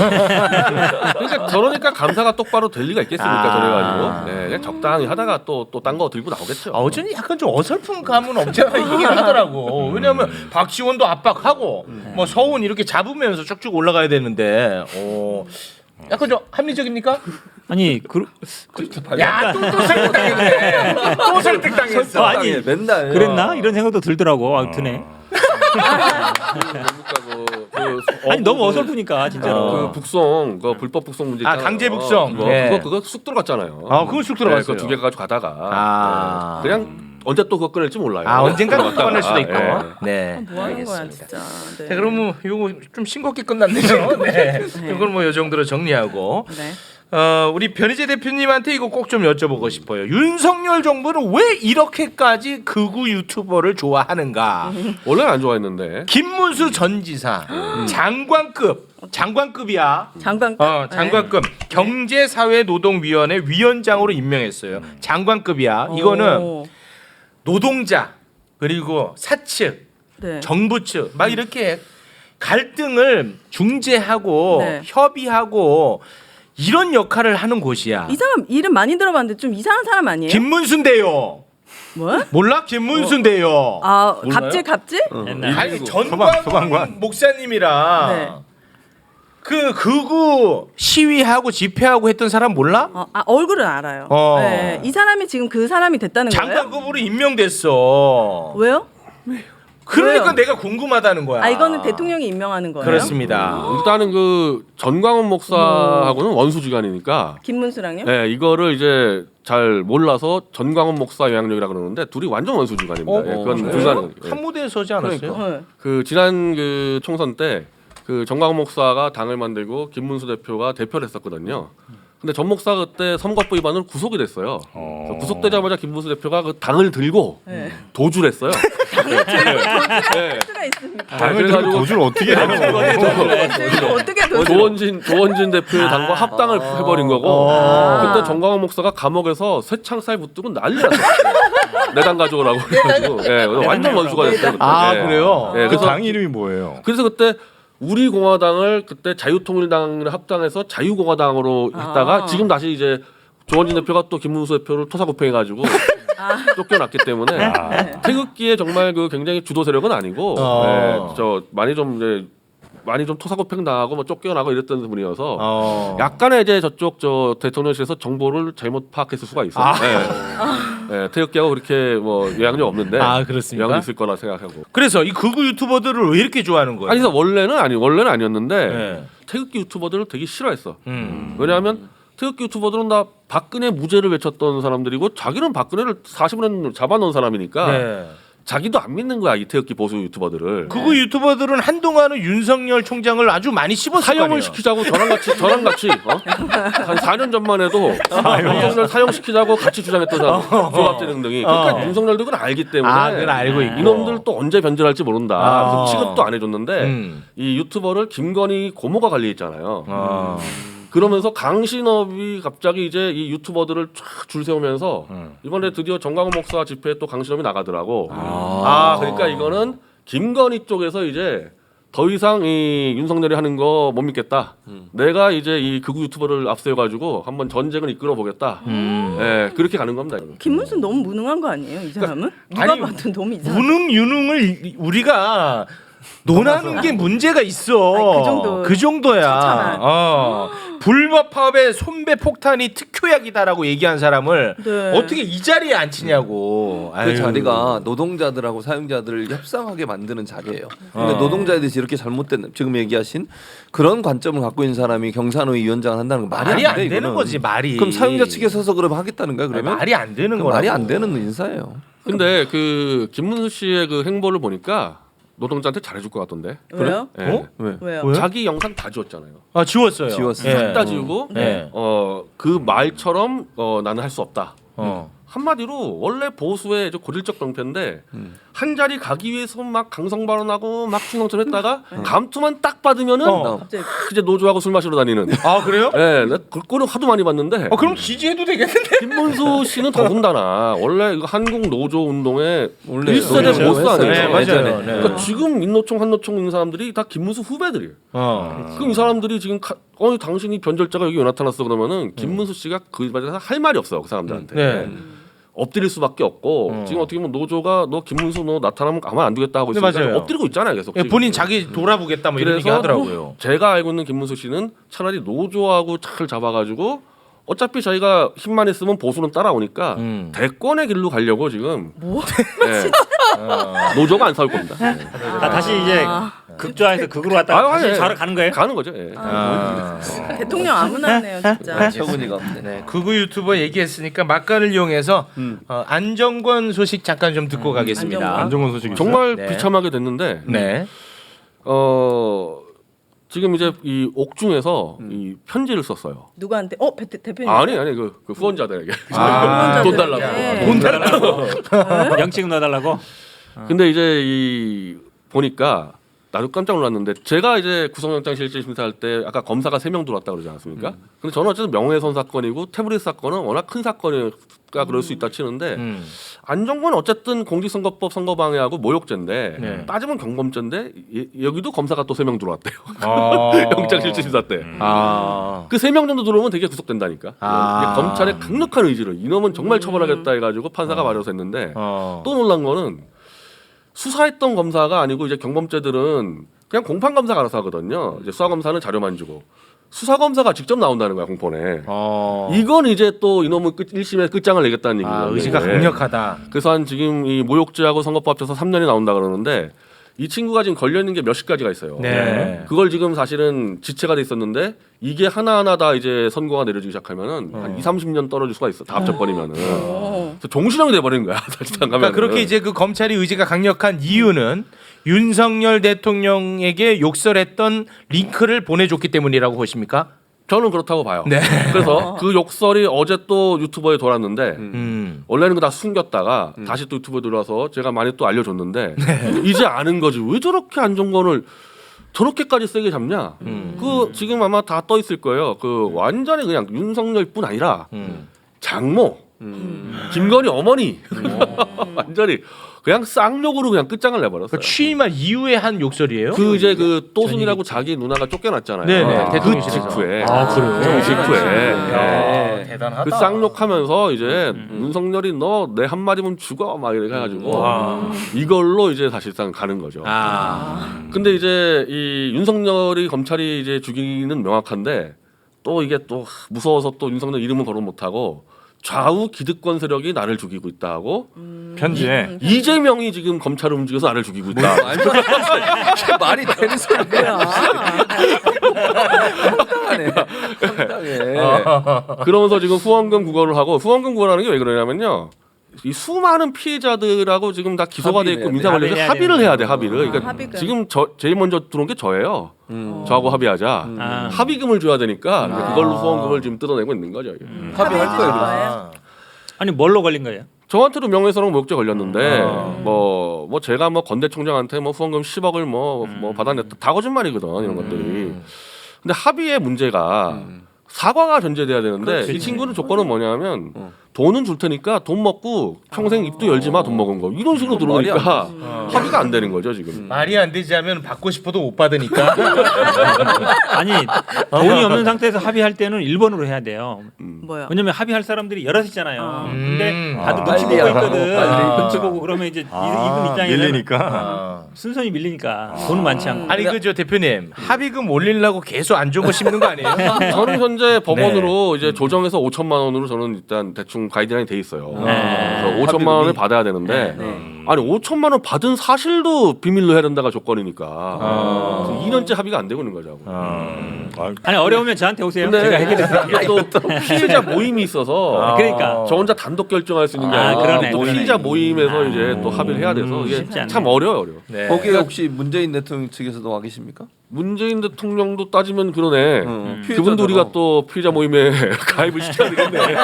저러니까 감사가 똑바로 될 리가 있겠습니까? 저래가지고 그냥 적당히 하다가 또 딴 거 들고 나오겠죠. 어쩐지 약간 좀 어설픈 감은 없잖아 얘기를 하더라고. 왜냐하면 박지원도 압박하고 뭐 서훈 이렇게 잡으면서 쭉쭉 올라가야 되는데 약간 좀 합리적입니까? 아니 야또 설득당했네. 또 설득당했어. 아니 맨날 그랬나 이런 생각도 들더라고. 드네. 아니 너무 어설프니까 진짜로. 그 북송 그 불법 북송 문제 있잖아요. 강제 북송. 그거, 네. 그거 쑥 들어갔잖아요. 그거 쑥 들어갔어요. 그거 2개 가지고 가다가 아. 그냥 언제 또 그거 끊을지 몰라요. 언젠가 들어갔다가. 꺼낼 수도 있고. 예. 네. 뭐 하는 거야 알겠습니다. 진짜. 네. 자, 그러면 이거 좀 싱겁게 끝났네요. 네. 이걸 뭐 이 정도로 정리하고. 네. 우리 변희재 대표님한테 이거 꼭 좀 여쭤보고 싶어요. 윤석열 정부는 왜 이렇게까지 극우 유튜버를 좋아하는가? 원래는 안 좋아했는데. 김문수 전 지사 장관급이야. 장관급 경제사회노동위원회 위원장으로 임명했어요. 장관급이야. 이거는 오. 노동자 그리고 사측, 네. 정부 측 막 이렇게 갈등을 중재하고 네. 협의하고 이런 역할을 하는 곳이야. 이 사람 이름 많이 들어봤는데 좀 이상한 사람 아니에요? 김문수인데요. 뭐? 몰라? 김문수인데요. 갑질? 아니 소방관. 전광훈 목사님이랑 네. 그 극우 시위하고 집회하고 했던 사람 몰라? 얼굴은 알아요. 네. 이 사람이 지금 그 사람이 됐다는 거예요? 장관급으로 임명됐어. 왜요? 그러니까 왜요? 내가 궁금하다는 거야. 이거는 대통령이 임명하는 거예요? 그렇습니다. 일단은 그 전광훈 목사하고는 원수지간이니까. 김문수랑요? 네, 이거를 이제 잘 몰라서 전광훈 목사 영향력이라 그러는데 둘이 완전 원수지간입니다. 예, 그건 불가능. 한 무대에 서지 않았어요? 네. 그 지난 그 총선 때 그 전광훈 목사가 당을 만들고 김문수 대표가 대표를 했었거든요. 근데 전 목사 그때 선거법 위반으로 구속이 됐어요. 그래서 구속되자마자 김문수 대표가 그 당을 들고 네. 도주를 했어요. 할 수가 있습니까? 당을 들고 도주를 어떻게 해요? 어떻게 조원진 대표의 당과 합당을 해버린 거고 그때 전광훈 목사가 감옥에서 쇠창살 붙들고 난리 났어요. 내당 가져오라고 해가지고 완전 원수가 됐어요. 그때. 그래요? 예, 그 그래서 당 이름이 뭐예요? 그래서 그때 우리 공화당을 그때 자유통일당을 합당해서 자유공화당으로 했다가 지금 다시 이제 조원진 대표가 또 김문수 대표를 토사구팽해가지고 쫓겨났기 때문에 태극기에 정말 그 굉장히 주도 세력은 아니고 저 많이 좀 토사구팽 당하고 뭐 쫓겨나고 이랬던 분이어서 약간의 이제 저쪽 저 대통령실에서 정보를 잘못 파악했을 수가 있어요. 태극기하고 그렇게 뭐 영향력 없는데 그렇습니까? 영향이 있을 거라 생각하고. 그래서 이 극우 유튜버들을 왜 이렇게 좋아하는 거예요? 아니 그래서 원래는 아니었는데 네. 태극기 유튜버들을 되게 싫어했어. 왜냐하면 태극기 유튜버들은 다 박근혜 무죄를 외쳤던 사람들이고 자기는 박근혜를 40년 잡아놓은 사람이니까 네. 자기도 안 믿는 거야 이 태극기 보수 유튜버들을. 극우 유튜버들은 한동안은 윤석열 총장을 아주 많이 씹었을 거 사형을 아니에요. 시키자고 저랑 같이 한 4년 전만 해도 윤석열 사형시키자고 같이 주장했던 사람 조갑재 등등이 그러니까 윤석열도 그걸 알기 때문에 그걸 알고 있고. 이놈들 또 언제 변절할지 모른다. 그래서 취급도 안 해줬는데 이 유튜버를 김건희 고모가 관리했잖아요. 그러면서 강신업이 갑자기 이제 이 유튜버들을 쫙 줄 세우면서 이번에 드디어 정광훈 목사 집회에 또 강신업이 나가더라고. 그러니까 이거는 김건희 쪽에서 이제 더 이상 이 윤석열이 하는 거 못 믿겠다. 내가 이제 이 극우 유튜버를 앞세워가지고 한번 전쟁을 이끌어 보겠다. 그렇게 가는 겁니다. 김문수 너무 무능한 거 아니에요? 이 사람은? 누가 아니, 봐도 너무 이상해. 무능 유능을 우리가 논하는 게 문제가 있어. 그 정도야. 야 불법 파업에 손배 폭탄이 특효약이다라고 얘기한 사람을 네. 어떻게 이 자리에 앉히냐고. 그 자리가 노동자들하고 사용자들을 협상하게 만드는 자리예요. 근데 노동자에 대해서 이렇게 잘못된 지금 얘기하신 그런 관점을 갖고 있는 사람이 경산의 위원장을 한다는 건 말이 안 돼, 되는 이거는. 거지 말이. 그럼 사용자 측에 서서 그러면 하겠다는 거야 그러면? 말이 안 되는 그건 거라고. 말이 안 되는 인사예요. 근데 그 김문수 씨의 그 행보를 보니까 노동자한테 잘해줄 것 같던데. 왜요? 예. 왜요? 자기 영상 다 지웠잖아요. 지웠어요. 지웠어요. 싹 다 지우고 네. 그 말처럼 나는 할 수 없다. 어. 한마디로 원래 보수의 고질적 병폐인데 한 자리 가기 위해서 막 강성 발언하고 막 충성전했다가 감투만 딱 받으면은 갑자기 이제 노조하고 술 마시러 다니는. 그래요? 네, 그 꼴을 하도 많이 봤는데. 그럼 지지해도 되겠는데? 김문수 씨는 더군다나 원래 이거 한국 노조 운동의 원래 1세대 노조 보스 아니에요. 네, 맞아요. 네. 그러니까 지금 민노총 한노총 있는 사람들이 다 김문수 후배들이에요. 그럼 이 사람들이 지금 당신이 변절자가 여기 왜 나타났어 그러면은 김문수 씨가 그 자리에서 할 말이 없어요 그 사람들한테. 네. 엎드릴 수밖에 없고 지금 어떻게 보면 노조가 너 김문수 너 나타나면 가만 안 두겠다 하고 네, 있으니까 맞아요. 엎드리고 있잖아요 계속. 지금. 본인 자기 돌아보겠다 뭐 이런 얘기 하더라고요. 제가 알고 있는 김문수 씨는 차라리 노조하고 잘 잡아가지고 어차피 자기가 힘만 있으면 보수는 따라오니까 대권의 길로 가려고 지금 네. 노조가 안 싸울 겁니다. 네. 다시 이제 극좌에서 극으로 왔다가 다시 좌로 가는 거예요? 가는 거죠. 예. 대통령 아무나 하네요, 진짜. 처분이가 없네. 네, 극우 유튜버 얘기했으니까 막간을 이용해서 안정권 소식 잠깐 좀 듣고 가겠습니다. 안정권. 안정권 소식이 정말 네. 비참하게 됐는데 네. 지금 이제 이 옥중에서 이 편지를 썼어요. 누구한테? 대표님. 아니 그 후원자들에게 아, 돈 달라고. 네. 돈 달라고. 영치금 넣어달라고. 근데 이제 이 보니까 나도 깜짝 놀랐는데 제가 이제 구속영장 실질심사할 때 아까 검사가 3명 들어왔다 그러지 않았습니까? 근데 저는 어쨌든 명예훼손 사건이고 태블릿 사건은 워낙 큰 사건이니까 그럴 수 있다 치는데 안정권은 어쨌든 공직선거법 선거방해하고 모욕죄인데 네. 따지면 경범죄인데 여기도 검사가 또 3명 들어왔대요. 아. 영장 실질심사 때. 아. 그 3명 정도 들어오면 되게 구속된다니까. 아. 이게 검찰의 강력한 의지로 이놈은 정말 처벌하겠다 해가지고 판사가 말해서 했는데 또 놀란 거는 수사했던 검사가 아니고 이제 경범죄들은 그냥 공판 검사가 알아서 하거든요. 이제 수사 검사는 자료만 주고 수사 검사가 직접 나온다는 거야 공판에. 이건 이제 또 이놈은 1심에 끝장을 내겠다는 얘기예요. 의지가 강력하다. 그래서 한 지금 이 모욕죄하고 선거법 합쳐서 3년이 나온다 그러는데 이 친구가 지금 걸려 있는 게 몇십 가지가 있어요. 네. 그걸 지금 사실은 지체가 돼 있었는데 이게 하나하나 다 이제 선고가 내려지기 시작하면은 한 2-30년 떨어질 수가 있어. 다 합쳐버리면은. 그래서 종신형이 돼버리는 거야. 사실상 가면. 그러니까 그렇게 이제 그 검찰이 의지가 강력한 이유는 윤석열 대통령에게 욕설했던 링크를 보내줬기 때문이라고 보십니까? 저는 그렇다고 봐요. 네. 그래서 그 욕설이 어제 또 유튜버에 돌았는데 원래는 그 다 숨겼다가 다시 또 유튜브에 들어와서 제가 많이 또 알려줬는데 이제 아는 거지. 왜 저렇게 안정권을 저렇게까지 세게 잡냐? 그 지금 아마 다 떠 있을 거예요. 그 완전히 그냥 윤석열뿐 아니라 장모, 김건희 어머니 완전히 그냥 쌍욕으로 그냥 끝장을 내버렸어요. 그 취임한 이후에 한 욕설이에요? 그 이제 그 또순이라고 자기 누나가 쫓겨났잖아요. 네네. 그 대통령실에서. 직후에. 아, 그래요? 그 직후에. 야, 대단하다. 그 쌍욕하면서 이제 윤석열이 너 내 한마디면 죽어 막 이렇게 해가지고 이걸로 이제 사실상 가는 거죠. 근데 이제 이 윤석열이 검찰이 이제 죽이는 명확한데 또 이게 또 무서워서 또 윤석열 이름은 거론 못하고 좌우 기득권 세력이 나를 죽이고 있다 하고 편지에 이재명이 지금 검찰을 움직여서 나를 죽이고 있다. 말이 되는 소리야. 황당해. 그러면서 지금 후원금 구걸을 하고 후원금 구걸하는 게 왜 그러냐면요. 이 수많은 피해자들하고 지금 다 기소가 돼 있고 민사 관련해서 합의를 해야 돼. 합의를. 그러니까 합의금. 지금 제일 먼저 들어온 게 저예요. 저하고 합의하자. 합의금을 줘야 되니까 그걸로 후원금을 지금 뜯어내고 있는 거죠. 이게. 합의할 거예요. 아니 뭘로 걸린 거예요? 저한테도 명예훼손하고 모욕죄 걸렸는데 뭐 제가 뭐 건대 총장한테 뭐 후원금 10억을 뭐 받아냈다 다 거짓말이거든 이런 것들이. 근데 합의의 문제가 사과가 전제돼야 되는데 이 친구는 조건은 뭐냐면 돈은 줄 테니까 돈 먹고 평생 입도 열지 마 돈 먹은 거 이런 식으로 들어오니까 합의가 안 되는 거죠 지금. 말이 안 되지 하면 받고 싶어도 못 받으니까. 아니 돈이 없는 상태에서 합의할 때는 1번으로 해야 돼요. 뭐요? 왜냐면 합의할 사람들이 여럿이잖아요. 근데 다들 빨리 눈치 보고 하고, 있거든. 빨리. 눈치 보고 그러면 이제 이분 입장에는 밀리니까 순선이 밀리니까 돈은 많지 않고. 아니 그저 대표님 합의금 올리려고 계속 안 좋은 거 씹는 거 아니에요? 저는 현재 법원으로 이제 조정해서 5천만 원으로 저는 일단 대충 가이드라인이 돼 있어요. 그래서 5천만 원을 받아야 되는데 아니 5천만 원 받은 사실도 비밀로 해야 된다가 조건이니까 2년째 합의가 안 되고 있는 거죠. 아니 어려우면 저한테 오세요. 근데 제가 해결해 드릴게요. 이게 또 피해자 모임이 있어서 그러니까. 저 혼자 단독 결정할 수 있는 게 아니라 그러네, 또 그러네. 피해자 모임에서 이제 또 합의를 해야 돼서 이게 쉽지 않네. 참 어려워요. 네. 거기에 혹시 문재인 대통령 측에서도 와 계십니까? 문재인 대통령도 따지면 그러네. 피해자잖아. 그분도 우리가 또 피해자 모임에 가입을 시켜야 되겠네.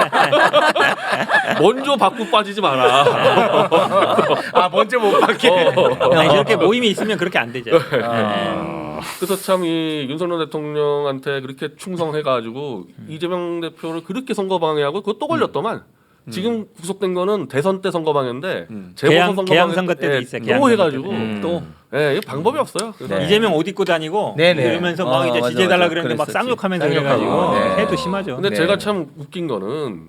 먼저 받고 빠지지 마라. 아 먼저 못 받게. 아니, 이렇게 모임이 있으면 그렇게 안 되죠. 그래서 참 이 윤석열 대통령한테 그렇게 충성해가지고 이재명 대표를 그렇게 선거방해하고 그거 또 걸렸더만. 지금 구속된 거는 대선 때 선거방해인데 개항 선거 때도 있어요. 또 개항 해가지고 선거 또 예, 방법이 없어요. 그래서 이재명 옷 입고 다니고 네네. 이러면서 막 이제 맞아, 지지해달라 맞아. 그랬는데 막 그랬었지. 쌍욕하면서 쌍욕하고. 해가지고 네. 해도 심하죠. 근데 네. 제가 참 웃긴 거는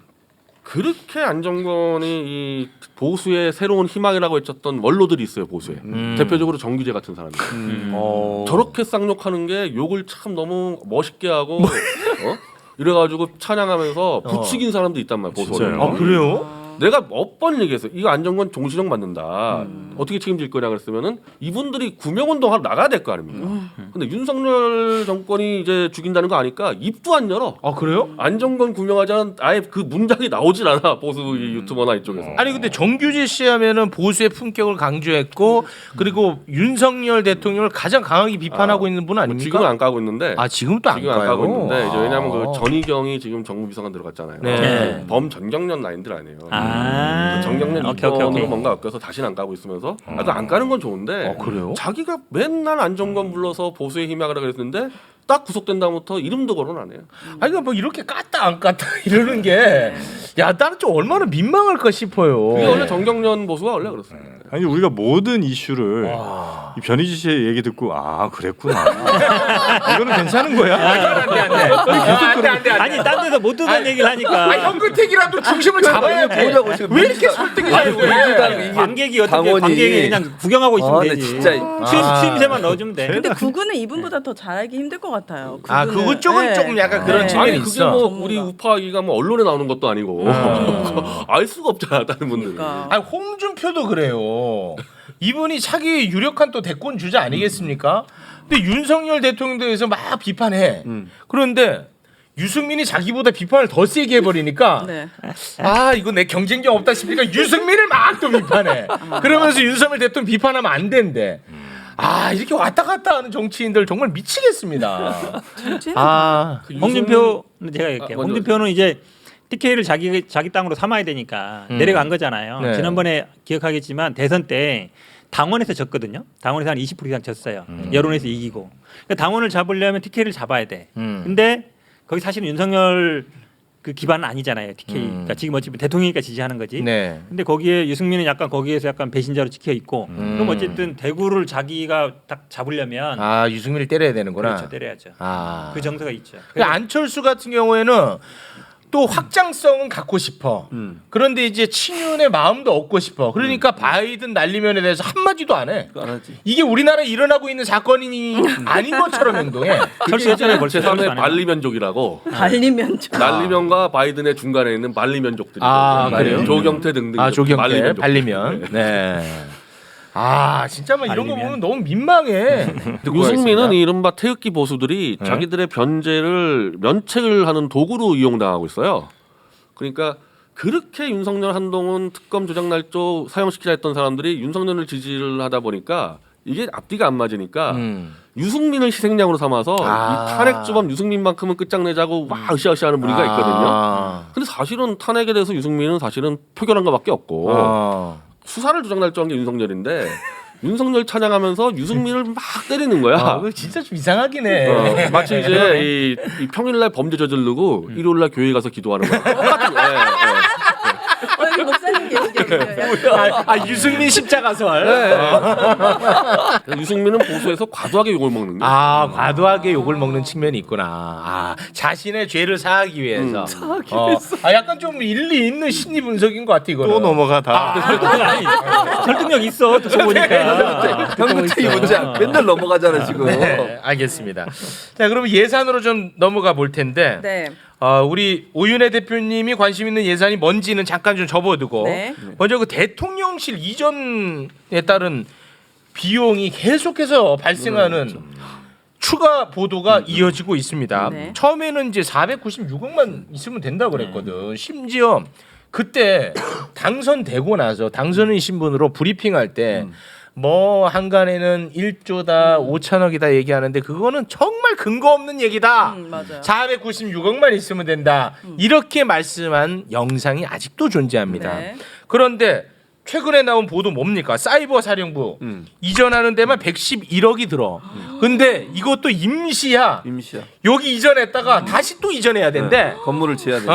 그렇게 안정권이 이 보수의 새로운 희망이라고 외쳤던 원로들이 있어요. 보수에 대표적으로 정규재 같은 사람들. 저렇게 쌍욕하는 게 욕을 참 너무 멋있게 하고 이래가지고 찬양하면서 부추긴 사람도 있단 말이야. 보수는. 아 그래요? 내가 몇 번 얘기했어. 이거 안정권 종시령 맞는다. 어떻게 책임질 거냐 그랬으면은 이분들이 구명운동하러 나가야 될 거 아닙니까? 근데 윤석열 정권이 이제 죽인다는 거 아니까 입도 안 열어. 아 그래요? 안정권 구명하자는 아예 그 문장이 나오질 않아. 보수 이 유튜버나 이쪽에서. 아니 근데 정규재 씨 하면은 보수의 품격을 강조했고 그리고 윤석열 대통령을 가장 강하게 비판하고 있는 분 아닙니까? 지금은 안 까고 있는데. 아 지금도 안 지금 안 까요? 까고 있는데 이제 왜냐하면 아. 그 전희경이 지금 정무비서관 들어갔잖아요. 네. 범전경련 라인들 아니에요. 오케이, 정경련 오케이, 이권으로 오케이. 뭔가 엮여서 다시는 안 까고 있으면서 안 까는 건 좋은데 그래요? 자기가 맨날 안정권 불러서 보수의 희망이라 그랬는데 딱 구속된 다음부터 이름도 거론 안 해요. 아니 뭐 이렇게 깠다 안 깠다 이러는 게 야 나는 좀 얼마나 민망할까 싶어요. 그게 원래 정경련 보수가 원래 그랬어요. 아니 우리가 모든 이슈를 이 변희지 씨의 얘기 듣고 아 그랬구나. 이거는 괜찮은 거야? 안돼. 아니 딴 데서 못 듣는 얘기를 하니까 아 현근택이라도 중심을 잡아야 돼. 보자고 지금 왜 이렇게 설득이 잘 돼? 민주당 관객이 어떻게 당원이- 관객이 그냥 구경하고 있으면 아, 근데 되지. 진짜 추임새만 넣어주면 돼. 근데 구구는 이분보다 더 잘하기 힘들 것 같아요. 아 구구는. 그거 쪽은 네. 조금 약간 그런 네. 측면이 아니 그게 있어. 뭐 우리 우파기가 뭐 언론에 나오는 것도 아니고 알 수가 없잖아 다른 분들은. 그러니까. 아니 홍준표도 그래요. 이분이 차기 유력한 또 대권 주자 아니겠습니까? 근데 윤석열 대통령에 대해서 막 비판해. 그런데 유승민이 자기보다 비판을 더 세게 해버리니까 네. 아 이거 내 경쟁력 없다 싶으니까 유승민을 막 또 비판해. 그러면서 윤석열 대통령 비판하면 안 된대. 아 이렇게 왔다 갔다 하는 정치인들 정말 미치겠습니다. 아 홍준표는 제가 얘기할게요. 먼저. 홍준표는 이제 TK를 자기 땅으로 삼아야 되니까 내려간 거잖아요. 네. 지난번에 기억하겠지만 대선 때 당원에서 졌거든요. 당원에서 한 20% 이상 졌어요. 여론에서 이기고. 그러니까 당원을 잡으려면 TK를 잡아야 돼. 근데 거기 사실은 윤석열 그 기반은 아니잖아요. TK. 그러니까 지금 어차피 대통령이니까 지지하는 거지. 네. 근데 거기에 유승민은 약간 거기에서 약간 배신자로 찍혀 있고. 그럼 어쨌든 대구를 자기가 딱 잡으려면 아 유승민을 때려야 되는구나. 그렇죠, 때려야죠. 아. 그 정서가 있죠. 그러니까 안철수 같은 경우에는 또 확장성은 갖고 싶어. 그런데 이제 친윤의 마음도 얻고 싶어. 그러니까 바이든 날리면에 대해서 한마디도 안 해. 안 하지. 이게 우리나라에 일어나고 있는 사건이 아닌 것처럼 행동해. 철수 예전에 벌써 제3의 반리면족이라고 발리면 좀. 날리면과 바이든의 중간에 있는 반리면족들이 아, 그래요? 조경태 등등 아 조경태 반리면족. 발리면. 네. 아 진짜 막 이런 거 발리면. 보면 너무 민망해. 듣고 유승민은 가겠습니다. 이 이른바 태극기 보수들이 자기들의 변제를 면책을 하는 도구로 이용당하고 있어요. 그러니까 그렇게 윤석열 한동훈 특검 조작 날조 사형시키자 했던 사람들이 윤석열을 지지를 하다 보니까 이게 앞뒤가 안 맞으니까 유승민을 희생양으로 삼아서 아. 이 탄핵주범 유승민만큼은 끝장내자고 막 으쌰으쌰하는 무리가 있거든요. 근데 사실은 탄핵에 대해서 유승민은 사실은 표결한 것밖에 없고 수사를 조작날조한 게 윤석열인데 윤석열 찬양하면서 유승민을 막 때리는 거야. 아, 그거 진짜 좀 이상하긴 해. 마치 이제 이 평일날 범죄 저지르고 일요일날 교회 가서 기도하는 거야. 똑같은 거야. 여기 목사님 계시겠네요. 아 유승민 십자가설. 유승민은 보수에서 과도하게 욕을 먹는 거야. 아 과도하게 욕을 먹는 측면이 있구나. 아 자신의 죄를 사하기 위해서. 아 약간 좀 일리 있는 심리 분석인 것 같아 이거는. 또 넘어가 다. 아니, 설득력 있어. 듣고 보니까. 형근택이 뭔지 맨날 넘어가잖아 지금. 네, 알겠습니다. 자 그럼 예산으로 좀 넘어가 볼 텐데. 네. 우리 오윤혜 대표님이 관심 있는 예산이 뭔지는 잠깐 좀 접어두고 네. 먼저 그 대통령실 이전에 따른 비용이 계속해서 발생하는 추가 보도가 이어지고 있습니다. 네. 처음에는 이제 496억만 있으면 된다고 그랬거든. 심지어 그때 당선되고 나서 당선인 신분으로 브리핑할 때 뭐 한간에는 1조다 5천억이다 얘기하는데 그거는 정말 근거 없는 얘기다. 맞아요. 496억만 있으면 된다. 이렇게 말씀한 영상이 아직도 존재합니다. 네. 그런데 최근에 나온 보도 뭡니까? 사이버 사령부 이전하는 데만 111억이 들어. 근데 이것도 임시야. 임시야. 여기 이전했다가 다시 또 이전해야 된대. 건물을 지어야 돼.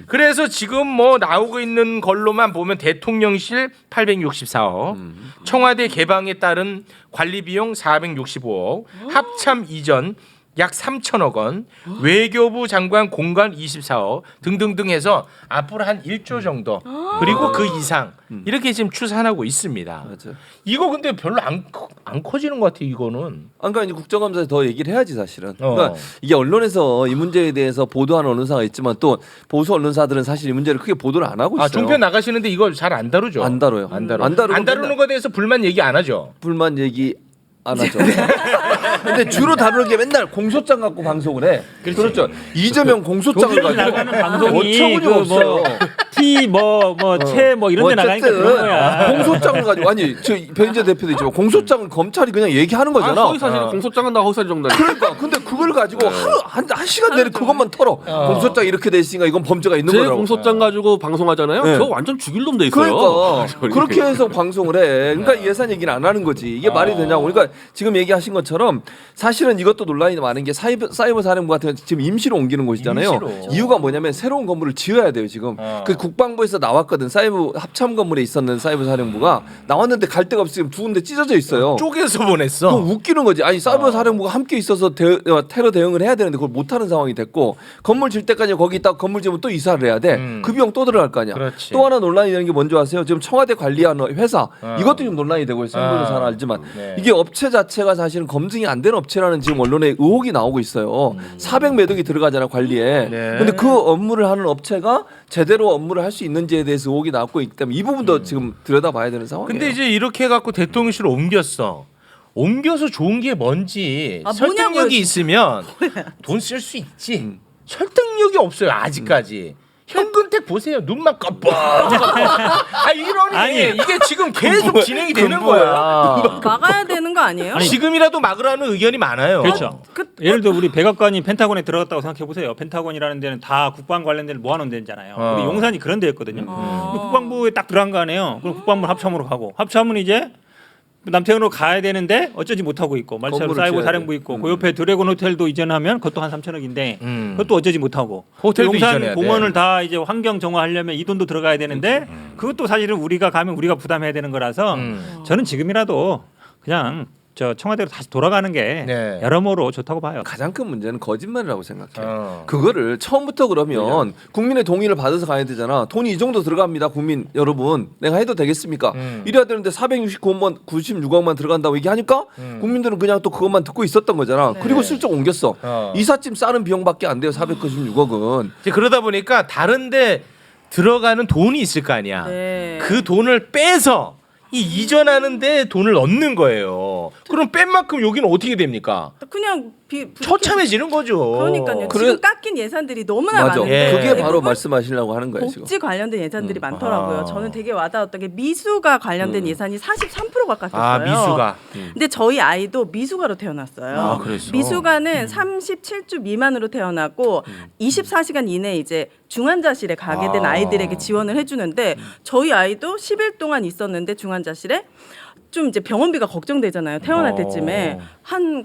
그래서 지금 뭐 나오고 있는 걸로만 보면 대통령실 864억, 청와대 개방에 따른 관리 비용 465억, 합참 이전 약 3천억 원, 외교부 장관 공간 24억 등등등 해서 앞으로 한 1조 정도 그리고 그 이상 이렇게 지금 추산하고 있습니다. 맞아요. 이거 근데 별로 안 커지는 것 같아요. 이거는. 그러니까 이제 국정감사에서 더 얘기를 해야지 사실은. 그러니까 이게 언론에서 이 문제에 대해서 보도하는 언론사가 있지만 또 보수 언론사들은 사실 이 문제를 크게 보도를 안 하고 있어요. 종편 나가시는데 이걸 잘 안 다루죠. 안 다뤄요. 안 다루고 안 다루는 거에 대해서 불만 얘기 안 하죠. 불만 얘기 안 하죠. 근데 주로 다루는 게 맨날 공소장 갖고 방송을 해. 그렇죠. 이재명 공소장을 가지고 나가는 방송이 어처구니 없어요. 뭐 이런 데 나가니까 그런 거야. 공소장을 가지고 아니 저 변희재 대표도 있지만 공소장은 검찰이 그냥 얘기하는 거잖아. 허위 사실 공소장은 다 허위 사실 정도. 그러니까 근데 그걸 가지고 한 시간 내내 그것만 털어. 공소장 이렇게 돼 있으니까 이건 범죄가 있는 제 거라고. 공소장 가지고 방송하잖아요. 네. 저 완전 죽일 놈 돼 있어요. 그러니까 그렇게 해서 방송을 해. 그러니까 예산 얘기는 안 하는 거지. 이게 말이 되냐고. 그러니까 지금 얘기하신 것처럼 사실은 이것도 논란이 많은 게 사이버 사령부 같은 경우 지금 임시로 옮기는 곳이잖아요. 임시로. 이유가 뭐냐면 새로운 건물을 지어야 돼요 지금. 그 국방부에서 나왔거든. 사이버 합참 건물에 있었는 사이버 사령부가 나왔는데 갈 데가 없으면 두 군데 찢어져 있어요. 쪼개서 보냈어. 그럼 웃기는 거지. 아니 사이버 사령부가 함께 있어서 테러 대응을 해야 되는데 그걸 못하는 상황이 됐고 건물 질 때까지 거기 있다가 건물 지으면 또 이사를 해야 돼. 그 비용 또 들어갈 거 아니야. 그렇지. 또 하나 논란이 되는 게 뭔지 아세요? 지금 청와대 관리하는 회사 이것도 좀 논란이 되고 있어요. 한국에서 잘 알지만 네. 이게 업체 자체가 사실은 검증이 안 된 업체라는 지금 언론에 의혹이 나오고 있어요. 400몇 억이 들어가잖아 관리에. 네. 근데 그 업무를 하는 업체가 제대로 업무를 할 수 있는지에 대해서 의혹이 나오고 있기 때문에 이 부분도 지금 들여다봐야 되는 상황이에요. 근데 이제 이렇게 해갖고 대통령실을 옮겼어. 옮겨서 좋은 게 뭔지 설득력이 뭐냐고요, 있으면 돈 쓸 수 있지. 설득력이 없어요 아직까지. 현근택 보세요. 눈만 깜빡. 이러니 아니. 이게 지금 계속 진행이 되는 거야. 막아야 되는 거 아니에요? 지금이라도 막으라는 의견이 많아요. 그렇죠. 예를 들어 우리 백악관이 펜타곤에 들어갔다고 생각해 보세요. 펜타곤이라는 데는 다 국방 관련된 걸 모아놓은 데잖아요. 우리 용산이 그런 데였거든요. 근데 국방부에 딱 들어간 거 아니에요. 그럼 국방부 합참으로 가고 합참은 이제 남태형으로 가야 되는데 어쩌지 못하고 있고 말처럼 건물을 사이버 지어야 사령부 돼. 있고 그 옆에 드래곤 호텔도 이전하면 그것도 한 3천억인데 그것도 어쩌지 못하고 호텔도 용산 이전해야 돼. 공원을 다 이제 환경 정화하려면 이 돈도 들어가야 되는데 그것도 사실은 우리가 가면 우리가 부담해야 되는 거라서 저는 지금이라도 그냥 저 청와대로 다시 돌아가는 게 네. 여러모로 좋다고 봐요. 가장 큰 문제는 거짓말이라고 생각해요. 어. 그거를 처음부터 그러면 국민의 동의를 받아서 가야 되잖아. 돈이 이 정도 들어갑니다. 국민 여러분. 내가 해도 되겠습니까? 이래야 되는데 469억만 96억만 들어간다고 얘기하니까 국민들은 그냥 또 그것만 듣고 있었던 거잖아. 그리고 슬쩍 옮겼어. 이삿짐 싸는 비용밖에 안 돼요. 496억은. 이제 그러다 보니까 다른데 들어가는 돈이 있을 거 아니야. 네. 그 돈을 빼서 이 이전하는데 돈을 넣는 거예요. 그럼 뺀 만큼 여기는 어떻게 됩니까? 그냥 처참해지는 거죠. 그러니까요. 그래- 지금 깎인 예산들이 너무나 맞아. 많은데 예. 그게 바로 대부분 말씀하시려고 하는 거예요. 지금. 복지 관련된 예산들이 많더라고요. 아. 저는 되게 와닿았던 게 미수가 관련된 예산이 43%가 깎였어요. 미수가. 근데 저희 아이도 미수가로 태어났어요. 아, 그랬어? 미수가는 37주 미만으로 태어나고 24시간 이내에 이제 중환자실에 가게 된 아이들에게 지원을 해주는데 저희 아이도 10일 동안 있었는데 중환자실에 좀 이제 병원비가 걱정되잖아요. 태어날 때쯤에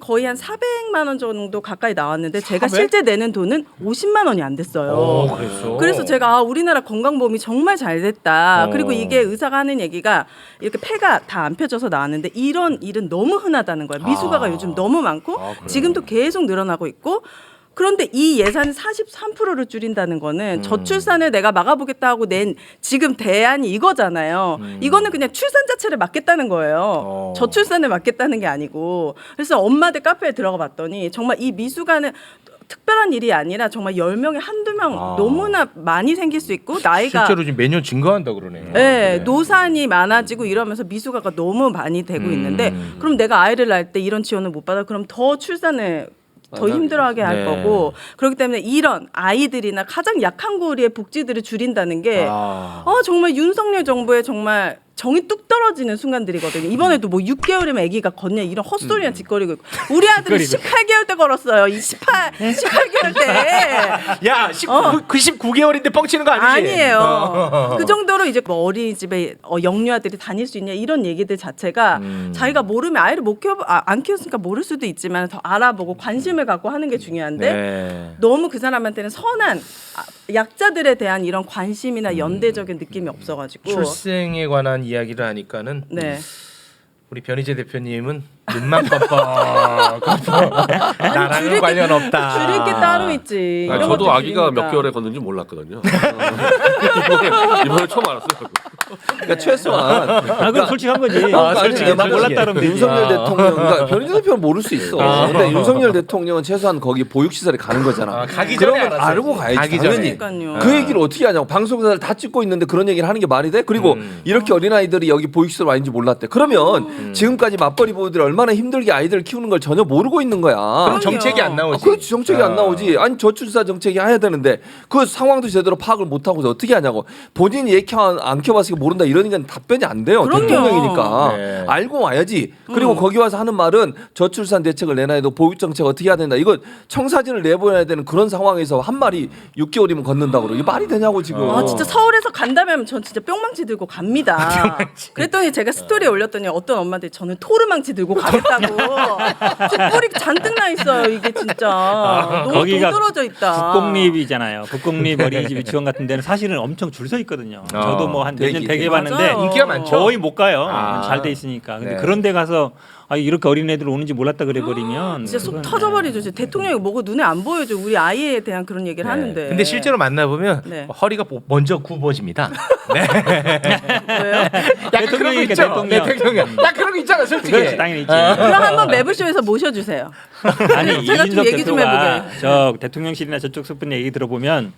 거의 한 400만 원 정도 가까이 나왔는데 제가 400? 실제 내는 돈은 50만 원이 안 됐어요. 그래서 제가 우리나라 건강보험이 정말 잘 됐다. 그리고 이게 의사가 하는 얘기가 이렇게 폐가 다 안 펴져서 나왔는데 이런 일은 너무 흔하다는 거예요. 미수가가 요즘 너무 많고 지금도 계속 늘어나고 있고 그런데 이 예산을 43%를 줄인다는 거는 저출산을 내가 막아보겠다 하고 낸 지금 대안이 이거잖아요. 이거는 그냥 출산 자체를 막겠다는 거예요. 저출산을 막겠다는 게 아니고. 그래서 엄마들 카페에 들어가 봤더니 정말 이 미수가는 특별한 일이 아니라 정말 10명에 한두 명 너무나 많이 생길 수 있고 나이가 실제로 지금 매년 증가한다 그러네요. 네, 노산이 많아지고 이러면서 미수가가 너무 많이 되고 있는데 그럼 내가 아이를 낳을 때 이런 지원을 못 받아 그럼 더 출산을 더 힘들어하게 할 네. 거고 그렇기 때문에 이런 아이들이나 가장 약한 고리의 복지들을 줄인다는 게 정말 윤석열 정부의 정말 정이 뚝 떨어지는 순간들이거든요. 이번에도 뭐 6개월이면 아기가 걷냐 이런 헛소리나 짓거리고 있고 우리 아들은 18개월 때 걸었어요. 18개월 때. 야, 19개월인데 뻥치는 거 아니지? 아니에요. 그 정도로 이제 뭐 어린이집에 영유아들이 다닐 수 있냐 이런 얘기들 자체가 자기가 모르면 아이를 안 키웠으니까 모를 수도 있지만 더 알아보고 관심을 갖고 하는 게 중요한데 네. 너무 그 사람한테는 선한 약자들에 대한 이런 관심이나 연대적인 느낌이 없어가지고 출생에 관한 이야기를 하니까는 네. 우리 변희재 대표님은 눈만 껌뻑 나랑은 관련 없다. 줄일 게 따로 있지. 아니, 이런 저도 것도 아기가 줄이니까. 몇 개월에 걷는지 몰랐거든요. 이번에 처음 알았어요. 그러니까 최소한 아 그럼 솔직한 거지. 솔직히 내가 몰랐다 그러면 되지. 윤석열 대통령, 그러니까 변희재 대표는 모를 수 있어. 근데 윤석열 대통령은 최소한 거기 보육시설에 가는 거잖아. 가기 전에 그러면 알았어요. 알고 가야지. 가기 전에. 당연히. 그러니까요. 그 얘기를 어떻게 하냐고. 방송사를 다 찍고 있는데 그런 얘기를 하는 게 말이 돼? 그리고 이렇게 어린아이들이 여기 보육시설 와 있는지 몰랐대. 그러면 지금까지 맞벌이 부부들이 얼마나 힘들게 아이들을 키우는 걸 전혀 모르고 있는 거야. 그럼 정책이 안 나오지. 그렇지, 정책이 안 나오지. 아니 저출산 정책이 해야 되는데 그 상황도 제대로 파악을 못 하고 어떻게 하냐고. 본인이 얘기 안 켜봤으니까 모른다 이러니까 답변이 안 돼요. 그럼요. 대통령이니까 네. 알고 와야지. 그리고 거기 와서 하는 말은 저출산 대책을 내놔야 되고 보육 정책 어떻게 해야 된다. 이건 청사진을 내보내야 되는 그런 상황에서 한 말이 6개월이면 걷는다고 그러고 이게 말이 되냐고 지금. 아 진짜 서울에서 간다면 전 진짜 뿅망치 들고 갑니다. 그랬더니 제가 스토리에 올렸더니 어떤 엄마들이 저는 토르망치 들고 가겠다고. 저 뿔이 잔뜩 나 있어요. 이게 진짜 너무 도드러져 있다. 국공립이잖아요. 국공립 어린이집 유치원 같은 데는 사실은 엄청 줄 서 있거든요. 저도 뭐 한 몇 년 되게 봤는데 맞아요. 인기가 많죠. 거의 못 가요. 아. 잘 돼 있으니까. 근데 네. 그런 데 가서 아, 이렇게 어린애들 오는지 몰랐다 그래 버리면 진짜 속 터져버리죠. 진짜 대통령이 뭐가 눈에 안 보여줘. 우리 아이에 대한 그런 얘기를 하는데. 근데 실제로 만나보면 네. 허리가 먼저 굽어집니다. 네. 왜요? 약간 그런 거 있죠. 대통령. 딱 그런 거 있잖아, 솔직히. 그렇지 당연히 있지. 그럼 한번 매블쇼에서 모셔주세요. 아니 제가 좀 이준석 얘기 좀 대표가 해보게. 저 대통령실이나 저쪽 속분 얘기 들어보면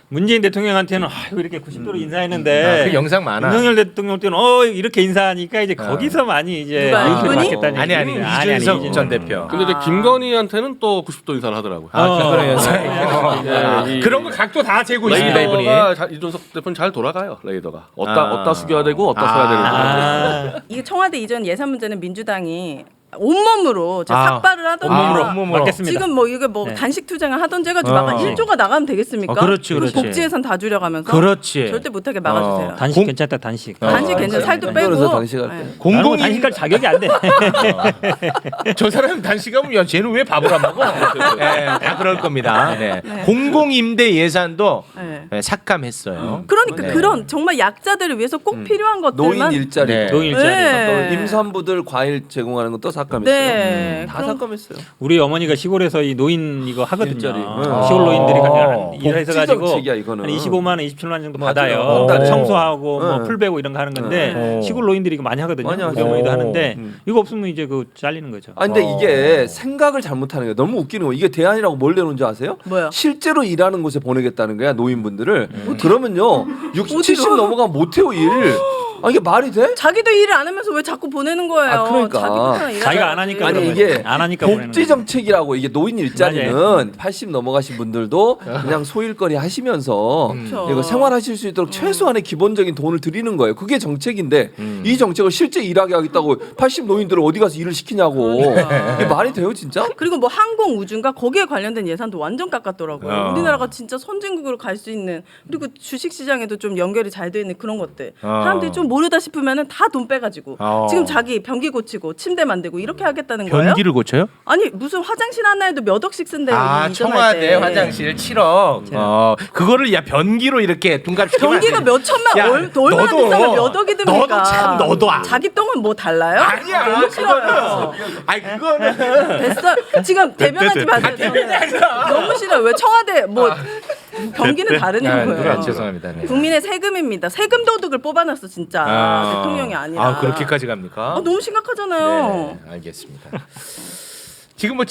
문재인 대통령한테는 아유 이렇게 90도로 인사했는데 그 영상 많아. 윤석열 대통령 때는 이렇게 인사하니까 이제 거기서 많이 이제 누가요? 이렇게 이분이? 받겠다는 아니 얘기. 이준석 전 대표. 근데 이제 김건희한테는 또 90도 인사를 하더라고요. 그런 영상. 이 그런 거 각도 다 재고 있습니다 이분이. 레이더가 이준석 대표는 잘 돌아가요. 레이더가 어디다 숙여야 되고 어디다 서야 되는지. 이게 청와대 이전 예산 문제는 민주당이 온몸으로 삭발을 하던가 온몸으로. 맞겠습니다. 지금 뭐 이게 뭐 네. 단식 투쟁을 하던지 해가지고 막 1조가 나가면 되겠습니까? 그렇지, 그럼 그렇지. 복지 예산 다 줄여가면서 그렇지. 절대 못하게 막아주세요. 단식 괜찮다 단식. 단식 괜찮아. 살도 빼고. 그래서 단식할 때. 네. 나는 공공임 단식할 자격이 안 돼. 저 사람 단식하면 야 쟤는 왜 밥을 안 먹어? 네, 다 그럴 겁니다. 네. 공공임대 예산도 네. 삭감했어요. 그러니까 네. 그런 정말 약자들을 위해서 꼭 필요한 노인 것들만 일자리. 네. 노인 일자리. 네. 임산부들 과일 제공하는 것도 삭감했어요. 네. 다 그런- 삭감했어요. 우리 어머니가 시골에서 이 노인 이거 하거든요. 일자리. 시골 노인들이 그냥 복지 일해서 가지고 정책이야, 이거는. 한 25만 원, 27만 원 정도 맞아요. 받아요. 한 달에. 청소하고 뭐 네. 풀 베고 이런 거 하는 건데 네. 시골 노인들이 이거 많이 하거든요. 많이 우리 하죠. 어머니도 하는데 음. 이거 없으면 이제 그 잘리는 거죠. 아 근데 이게 생각을 잘못하는 거예요. 너무 웃기는 거. 이게 대안이라고 뭘 내놓은지 아세요? 뭐요? 실제로 일하는 곳에 보내겠다는 거야 노인분들을. 그러면요 60, 70 넘어가면 못해요 일. 아 이게 말이 돼? 자기도 일을 안 하면서 왜 자꾸 보내는 거예요? 아, 그러니까. 자기부터는 일하자. 자기가 안 하니까 아니 그런 이게 거지. 안 하니까 보내는 복지 거지. 정책이라고 이게 노인 일자리는 80 넘어가신 분들도 그냥 소일거리 하시면서 그렇죠. 이거 생활하실 수 있도록 최소한의 기본적인 돈을 드리는 거예요. 그게 정책인데 이 정책을 실제 일하게 하겠다고 80 노인들을 어디 가서 일을 시키냐고. 그러니까. 이게 말이 돼요 진짜? 그리고 뭐 항공 우주인가 거기에 관련된 예산도 완전 깎았더라고요. 우리나라가 진짜 선진국으로 갈 수 있는 그리고 주식 시장에도 좀 연결이 잘 돼 있는 그런 것들. 사람들이 좀 모르다 싶으면은 다 돈 빼가지고 지금 자기 변기 고치고 침대 만들고 이렇게 하겠다는 거예요? 변기를 고쳐요? 아니 무슨 화장실 하나에도 몇 억씩 쓴대요. 아 이전할 청와대 때. 화장실 7억. 그거를 야 변기로 이렇게 둔갑시키면 변기가 안 돼. 몇 천만 야, 얼마나 너도, 비싸면 몇 억이 듭니까? 너도 참 너도 자기 똥은 뭐 달라요? 아니야 너무 싫어요. 아니 그거는 됐어. 지금 대변하지 마세요. 저는. 너무 싫어요. 왜 청와대 뭐 변기는 다르냐고요. 누나 죄송합니다. 네. 국민의 세금입니다. 세금 도둑을 뽑아놨어 진짜. 대통령이 아니라. 아 그렇게까지 갑니까? 너무 심각하잖아요. 네, 알겠습니다. 지금 뭐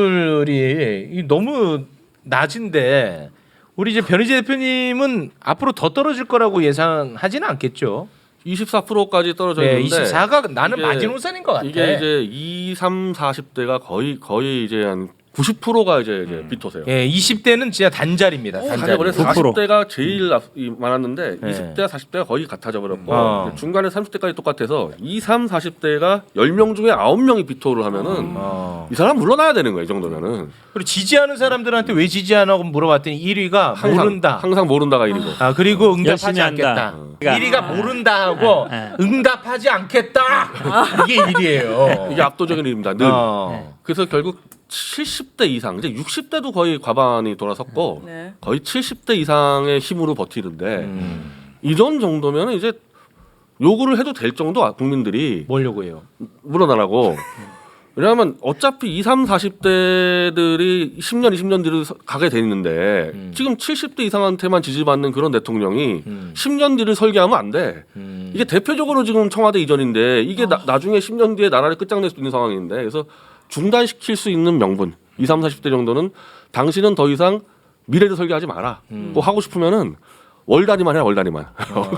지지율이 너무 낮은데 우리 이제 변희재 대표님은 앞으로 더 떨어질 거라고 예상하지는 않겠죠? 24%까지 떨어져 네, 있는데 24가 나는 이게- 마지노선인 것 같아. 이게 이제 2, 3, 40대가 거의 이제 한 90%가 이제 비토세요. 예, 20대는 진짜 단자리입니다. 사실 단자리. 원래 9%. 40대가 제일 많았는데 네. 20대와 40대가 거의 같아져 버렸고 어. 중간에 30대까지 똑같아서 2, 3, 40대가 10명 중에 9명이 비토를 하면은 이 사람 물러나야 되는 거예요. 이 정도면은. 그리고 지지하는 사람들한테 왜 지지 안 하고 물어봤더니 1위가 모른다. 항상 모른다가 1위고. 아 그리고 응답하지 열심히 않겠다. 한다. 1위가 모른다 하고 응답하지 않겠다. 이게 1위예요. 이게 압도적인 일입니다. 늘. 어. 그래서 결국 70대 이상, 이제 60대도 거의 과반이 돌아섰고 네. 거의 70대 이상의 힘으로 버티는데 이런 정도면 이제 요구를 해도 될 정도 국민들이 뭘 요구해요? 물어나라고. 왜냐하면 어차피 20, 30대들이 10년, 20년 뒤로 가게 돼 있는데 지금 70대 이상한테만 지지받는 그런 대통령이 10년 뒤를 설계하면 안 돼. 이게 대표적으로 지금 청와대 이전인데 이게 나중에 10년 뒤에 나라를 끝장낼 수 있는 상황인데 그래서 중단시킬 수 있는 명분 20, 30대 정도는 당신은 더 이상 미래를 설계하지 마라. 뭐 하고 싶으면은 월 단위만 해라 월 단위만.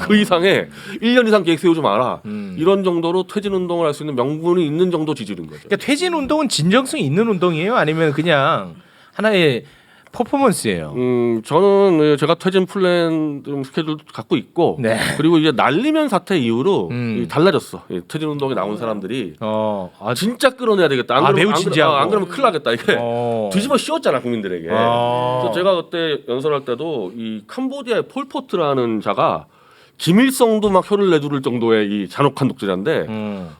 그 이상의 1년 이상 계획 세우지 마라. 이런 정도로 퇴진 운동을 할 수 있는 명분이 있는 정도 지지율인 거죠. 그러니까 퇴진 운동은 진정성이 있는 운동이에요? 아니면 그냥 하나의 퍼포먼스예요? 저는 제가 퇴진 플랜 좀 스케줄 갖고 있고 네. 그리고 이제 날리면 사태 이후로 달라졌어. 이 퇴진 운동에 나온 사람들이 진짜 끌어내야 되겠다. 안 매우 진지하고. 안 그러면 큰일 나겠다. 이게 뒤집어 씌웠잖아 국민들에게. 그래서 제가 그때 연설할 때도 이 캄보디아의 폴포트라는 자가 김일성도 막 혀를 내두를 정도의 이 잔혹한 독재자인데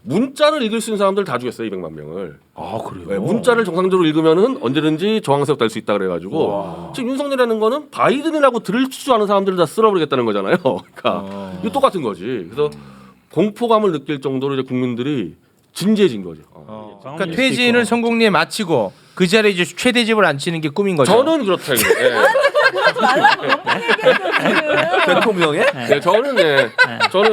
문자를 읽을 수 있는 사람들 다 죽였어요. 200만 명을. 아 그래요? 네, 문자를 정상적으로 읽으면은 언제든지 저항세력 달 수 있다 그래가지고 지금 윤석열이라는 거는 바이든이라고 들을 줄 아는 사람들을 다 쓸어버리겠다는 거잖아요. 그러니까 이거 똑같은 거지. 그래서 공포감을 느낄 정도로 이제 국민들이 진지해진 거죠. 그러니까 퇴진을 성공리에 마치고 그 자리에 이제 최대집을 앉히는 게 꿈인 거죠. 저는 그렇다. 대통령의? 네, 저는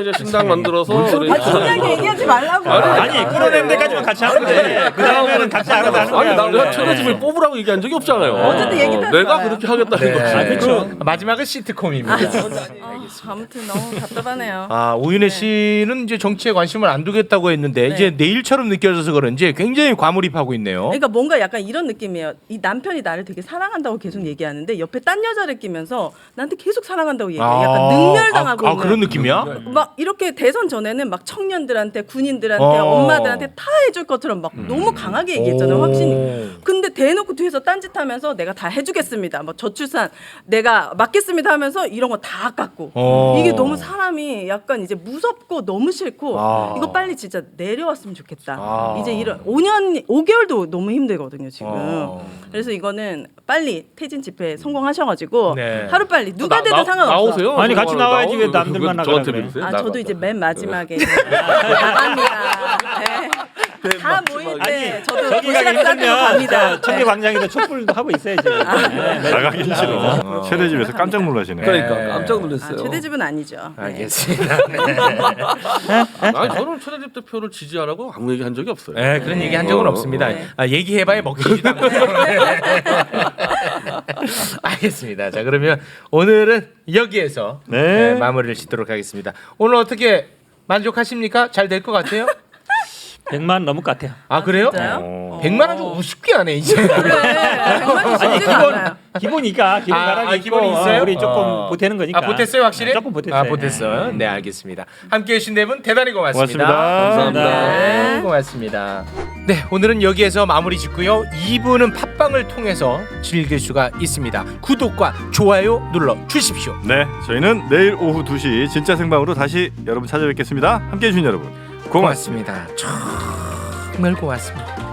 이제 신당 만들어서 진작에 얘기하지 말라고. 아니 끌어내는 데까지만 같이 하는데 그 다음에는 같이 안 하는 아니 거야. 내가 최대집을 뽑으라고 얘기한 적이 없잖아요. 어쨌든 얘기 다 내가 했잖아요. 그렇게 하겠다는 거지. 그렇죠. 마지막은 시트콤입니다. 아무튼 너무 답답하네요. 오윤혜 씨는 이제 정치에 관심을 안 두겠다고 했는데 네. 이제 내일처럼 느껴져서 그런지 굉장히 과몰입하고 있네요. 그러니까 뭔가 약간 이런 느낌이에요. 이 남편이 나를 되게 사랑한다고 계속 얘기하는데 옆에 딴 여자를 끼면서 나한테 계속 사랑한다고 얘기해. 약간 능멸당하고 있는. 그런 느낌이야? 막 이렇게 대선 전에는 막 청년들한테 군인들한테 엄마들한테 다 해줄 것처럼 막 너무 강하게 얘기했잖아요. 확신이. 근데 대놓고 뒤에서 딴짓하면서 내가 다 해주겠습니다. 뭐 저출산 내가 맡겠습니다 하면서 이런 거 다 깎고 이게 너무 사람이 약간 이제 무섭고 너무 싫고 이거 빨리 진짜 내려왔으면 좋겠다. 이제 이런 5개월도 너무 힘들거든요 지금. 그래서 이거는 빨리 퇴진 집회 성공하셔가지고 네. 하루 빨리 누가 되든 상관없어. 나오세요? 아니, 같이 나와야지 왜 남들만 나가라 저한테 그래. 믿으세요? 아 저도 이제 맨 마지막에 나갑니다. 네. 다 모일 때 저도 저기가 도시락 싸들고 갑니다. 힘들면 청계 광장에서 촛불도 하고 있어야지. 나가기 싫어. 최대집에서 깜짝 놀라시네. 그러니까 깜짝 놀랐어요. 최대집은 아니죠. 네. 알겠습니다. 아니 저는 최대집 대표를 지지하라고 아무 얘기 한 적이 없어요. 네, 그런 얘기 한 적은 없습니다. 얘기해봐야 먹히지도 않고. 알겠습니다. 자 그러면 오늘은 여기에서 네. 마무리를 짓도록 하겠습니다. 오늘 어떻게 만족하십니까? 잘 될 것 같아요? 100만 넘을 것 같아요. 아 그래요? 진짜요? 100만 원 좀 우습게 하네 이제. 그래. 정말 쉽지가 않아요. 기본이니까 기본 가락이 있고 기본이 있어요? 우리 조금 보태는 거니까. 보탰어요 확실히? 조금 보탰어요. 보탰어요. 네 알겠습니다. 함께해 주신 네 분 대단히 고맙습니다. 고맙습니다. 네, 고맙습니다. 네 오늘은 여기에서 마무리 짓고요. 2부는 팟빵을 통해서 즐길 수가 있습니다. 구독과 좋아요 눌러 주십시오. 네, 저희는 내일 오후 2시 진짜 생방으로 다시 여러분 찾아뵙겠습니다. 함께해 주신 여러분 고맙습니다. 정말 고맙습니다.